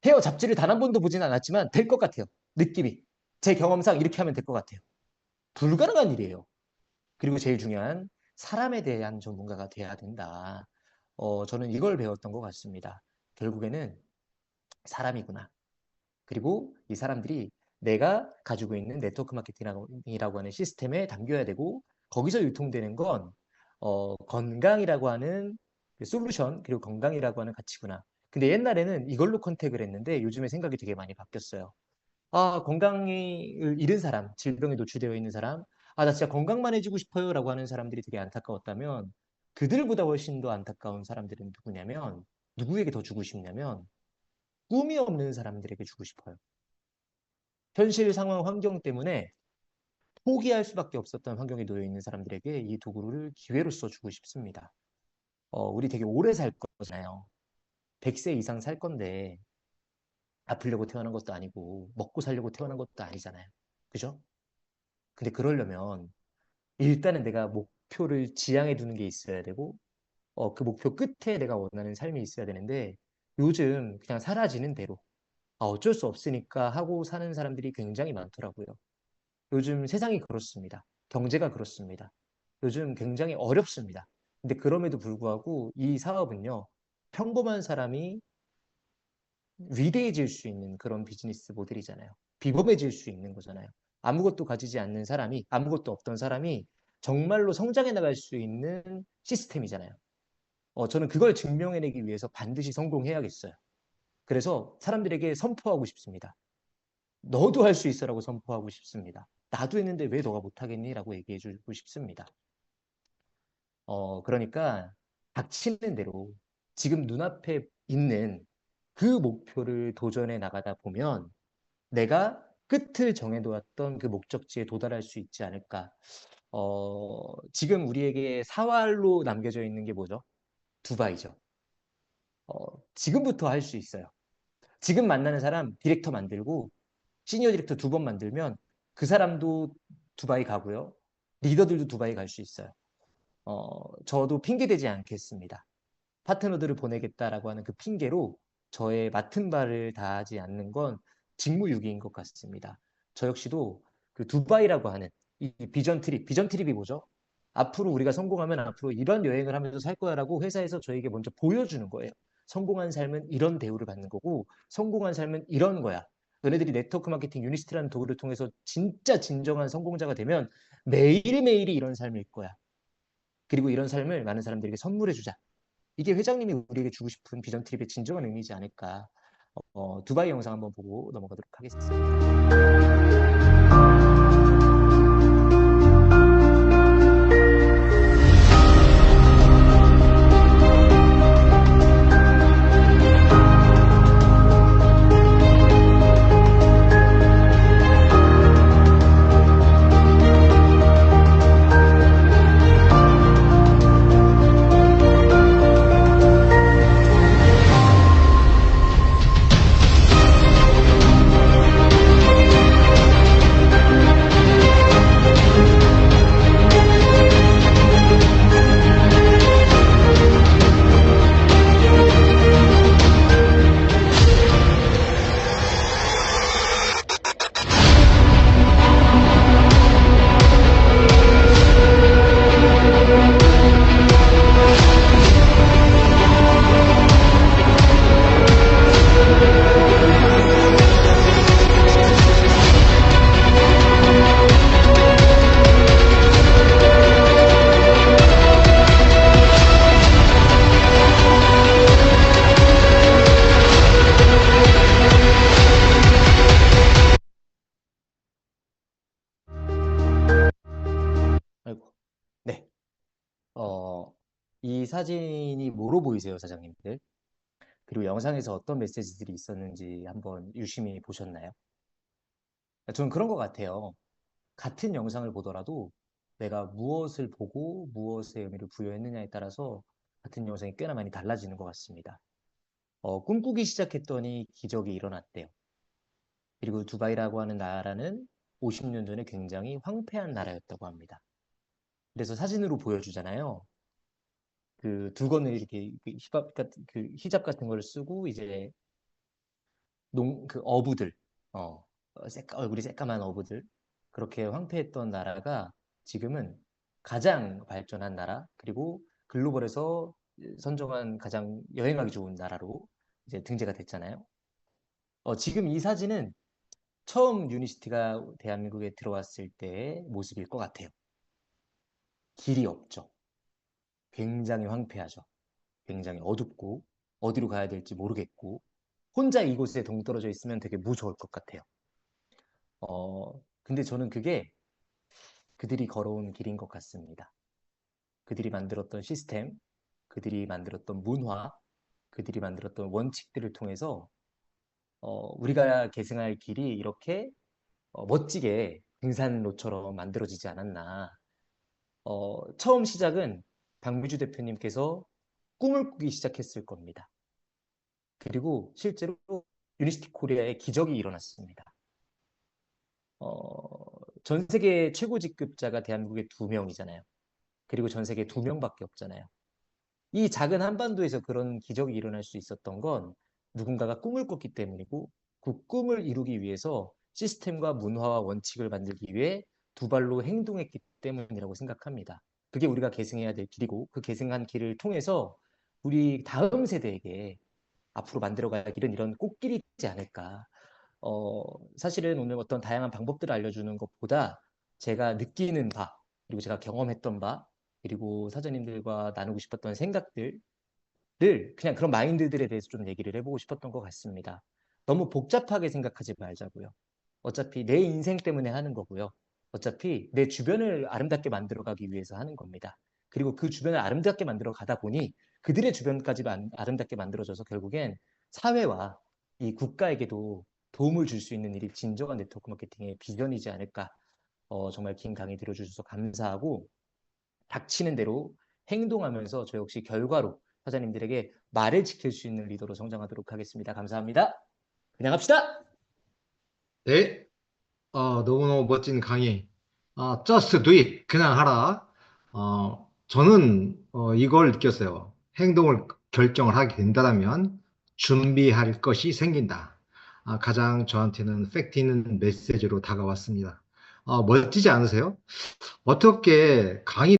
헤어 잡지를 단 한 번도 보진 않았지만 될 것 같아요. 느낌이. 제 경험상 이렇게 하면 될 것 같아요. 불가능한 일이에요. 그리고 제일 중요한 사람에 대한 전문가가 돼야 된다. 저는 이걸 배웠던 것 같습니다. 결국에는 사람이구나. 그리고 이 사람들이 내가 가지고 있는 네트워크 마케팅이라고 하는 시스템에 담겨야 되고 거기서 유통되는 건 건강이라고 하는 솔루션 그리고 건강이라고 하는 가치구나. 근데 옛날에는 이걸로 컨택을 했는데 요즘에 생각이 되게 많이 바뀌었어요. 건강을 잃은 사람, 질병에 노출되어 있는 사람, 아, 나 진짜 건강만 해지고 싶어요 라고 하는 사람들이 되게 안타까웠다면 그들보다 훨씬 더 안타까운 사람들은 누구냐면 누구에게 더 주고 싶냐면 꿈이 없는 사람들에게 주고 싶어요. 현실 상황 환경 때문에 포기할 수밖에 없었던 환경에 놓여 있는 사람들에게 이 도구를 기회로서 주고 싶습니다. 우리 되게 오래 살 거잖아요. 100세 이상 살 건데 아프려고 태어난 것도 아니고 먹고 살려고 태어난 것도 아니잖아요. 그죠? 근데 그러려면 일단은 내가 목표를 지향해 두는 게 있어야 되고 그 목표 끝에 내가 원하는 삶이 있어야 되는데 요즘 그냥 사라지는 대로 어쩔 수 없으니까 하고 사는 사람들이 굉장히 많더라고요. 요즘 세상이 그렇습니다. 경제가 그렇습니다. 요즘 굉장히 어렵습니다. 근데 그럼에도 불구하고 이 사업은요, 평범한 사람이 위대해질 수 있는 그런 비즈니스 모델이잖아요. 비범해질 수 있는 거잖아요. 아무것도 가지지 않는 사람이, 아무것도 없던 사람이 정말로 성장해 나갈 수 있는 시스템이잖아요. 저는 그걸 증명해내기 위해서 반드시 성공해야겠어요. 그래서 사람들에게 선포하고 싶습니다. 너도 할 수 있어라고 선포하고 싶습니다. 나도 했는데 왜 너가 못하겠니? 라고 얘기해 주고 싶습니다. 그러니까 닥치는 대로 지금 눈앞에 있는 그 목표를 도전해 나가다 보면 내가 끝을 정해놓았던 그 목적지에 도달할 수 있지 않을까. 지금 우리에게 사활로 남겨져 있는 게 뭐죠? 두바이죠. 지금부터 할 수 있어요. 지금 만나는 사람 디렉터 만들고 시니어 디렉터 2번 만들면 그 사람도 두바이 가고요. 리더들도 두바이 갈 수 있어요. 저도 핑계대지 않겠습니다. 파트너들을 보내겠다라고 하는 그 핑계로 저의 맡은 바를 다하지 않는 건 직무유기인 것 같습니다. 저 역시도 그 두바이라고 하는 이 비전 트립이 뭐죠? 앞으로 우리가 성공하면 앞으로 이런 여행을 하면서 살 거야라고 회사에서 저에게 먼저 보여주는 거예요. 성공한 삶은 이런 대우를 받는 거고 성공한 삶은 이런 거야. 너네들이 네트워크 마케팅 유니스트라는 도구를 통해서 진짜 진정한 성공자가 되면 매일매일이 이런 삶일 거야. 그리고 이런 삶을 많은 사람들에게 선물해 주자. 이게 회장님이 우리에게 주고 싶은 비전 트립의 진정한 의미이지 않을까. 두바이 영상 한번 보고 넘어가도록 하겠습니다. 아이고, 네. 이 사진이 뭐로 보이세요, 사장님들? 그리고 영상에서 어떤 메시지들이 있었는지 한번 유심히 보셨나요? 저는 그런 것 같아요. 같은 영상을 보더라도 내가 무엇을 보고 무엇의 의미를 부여했느냐에 따라서 같은 영상이 꽤나 많이 달라지는 것 같습니다. 꿈꾸기 시작했더니 기적이 일어났대요. 그리고 두바이라고 하는 나라는 50년 전에 굉장히 황폐한 나라였다고 합니다. 그래서 사진으로 보여주잖아요. 그 두건을 이렇게 히잡 같은 걸 쓰고 이제 그 어부들, 얼굴이 새까만 어부들 그렇게 황폐했던 나라가 지금은 가장 발전한 나라 그리고 글로벌에서 선정한 가장 여행하기 좋은 나라로 이제 등재가 됐잖아요. 지금 이 사진은 처음 유니시티가 대한민국에 들어왔을 때의 모습일 것 같아요. 길이 없죠. 굉장히 황폐하죠. 굉장히 어둡고 어디로 가야 될지 모르겠고 혼자 이곳에 동떨어져 있으면 되게 무서울 것 같아요. 근데 저는 그게 그들이 걸어온 길인 것 같습니다. 그들이 만들었던 시스템, 그들이 만들었던 문화, 그들이 만들었던 원칙들을 통해서 우리가 계승할 길이 이렇게 멋지게 등산로처럼 만들어지지 않았나. 처음 시작은 박미주 대표님께서 꿈을 꾸기 시작했을 겁니다. 그리고 실제로 유니스티 코리아의 기적이 일어났습니다. 전 세계 최고 직급자가 대한민국에 2명이잖아요. 그리고 전 세계에 2명밖에 없잖아요. 이 작은 한반도에서 그런 기적이 일어날 수 있었던 건 누군가가 꿈을 꿨기 때문이고 그 꿈을 이루기 위해서 시스템과 문화와 원칙을 만들기 위해 두 발로 행동했기 때문이라고 생각합니다. 그게 우리가 계승해야 될 길이고 그 계승한 길을 통해서 우리 다음 세대에게 앞으로 만들어갈 길은 이런 꽃길이지 않을까. 사실은 오늘 어떤 다양한 방법들을 알려주는 것보다 제가 느끼는 바, 그리고 제가 경험했던 바, 그리고 사장님들과 나누고 싶었던 생각들을 그냥 그런 마인드들에 대해서 좀 얘기를 해보고 싶었던 것 같습니다. 너무 복잡하게 생각하지 말자고요. 어차피 내 인생 때문에 하는 거고요. 어차피 내 주변을 아름답게 만들어가기 위해서 하는 겁니다. 그리고 그 주변을 아름답게 만들어 가다 보니 그들의 주변까지도 아름답게 만들어져서 결국엔 사회와 이 국가에게도 도움을 줄 수 있는 일이 진정한 네트워크 마케팅의 비전이지 않을까. 정말 긴 강의 들어주셔서 감사하고 닥치는 대로 행동하면서 저 역시 결과로 사장님들에게 말을 지킬 수 있는 리더로 성장하도록 하겠습니다. 감사합니다. 그냥 합시다. 네, 너무너무 멋진 강의. Just do it. 그냥 하라. 저는 이걸 느꼈어요. 행동을 결정을 하게 된다면 준비할 것이 생긴다. 가장 저한테는 팩트 있는 메시지로 다가왔습니다. 멋지지 않으세요? 어떻게 강의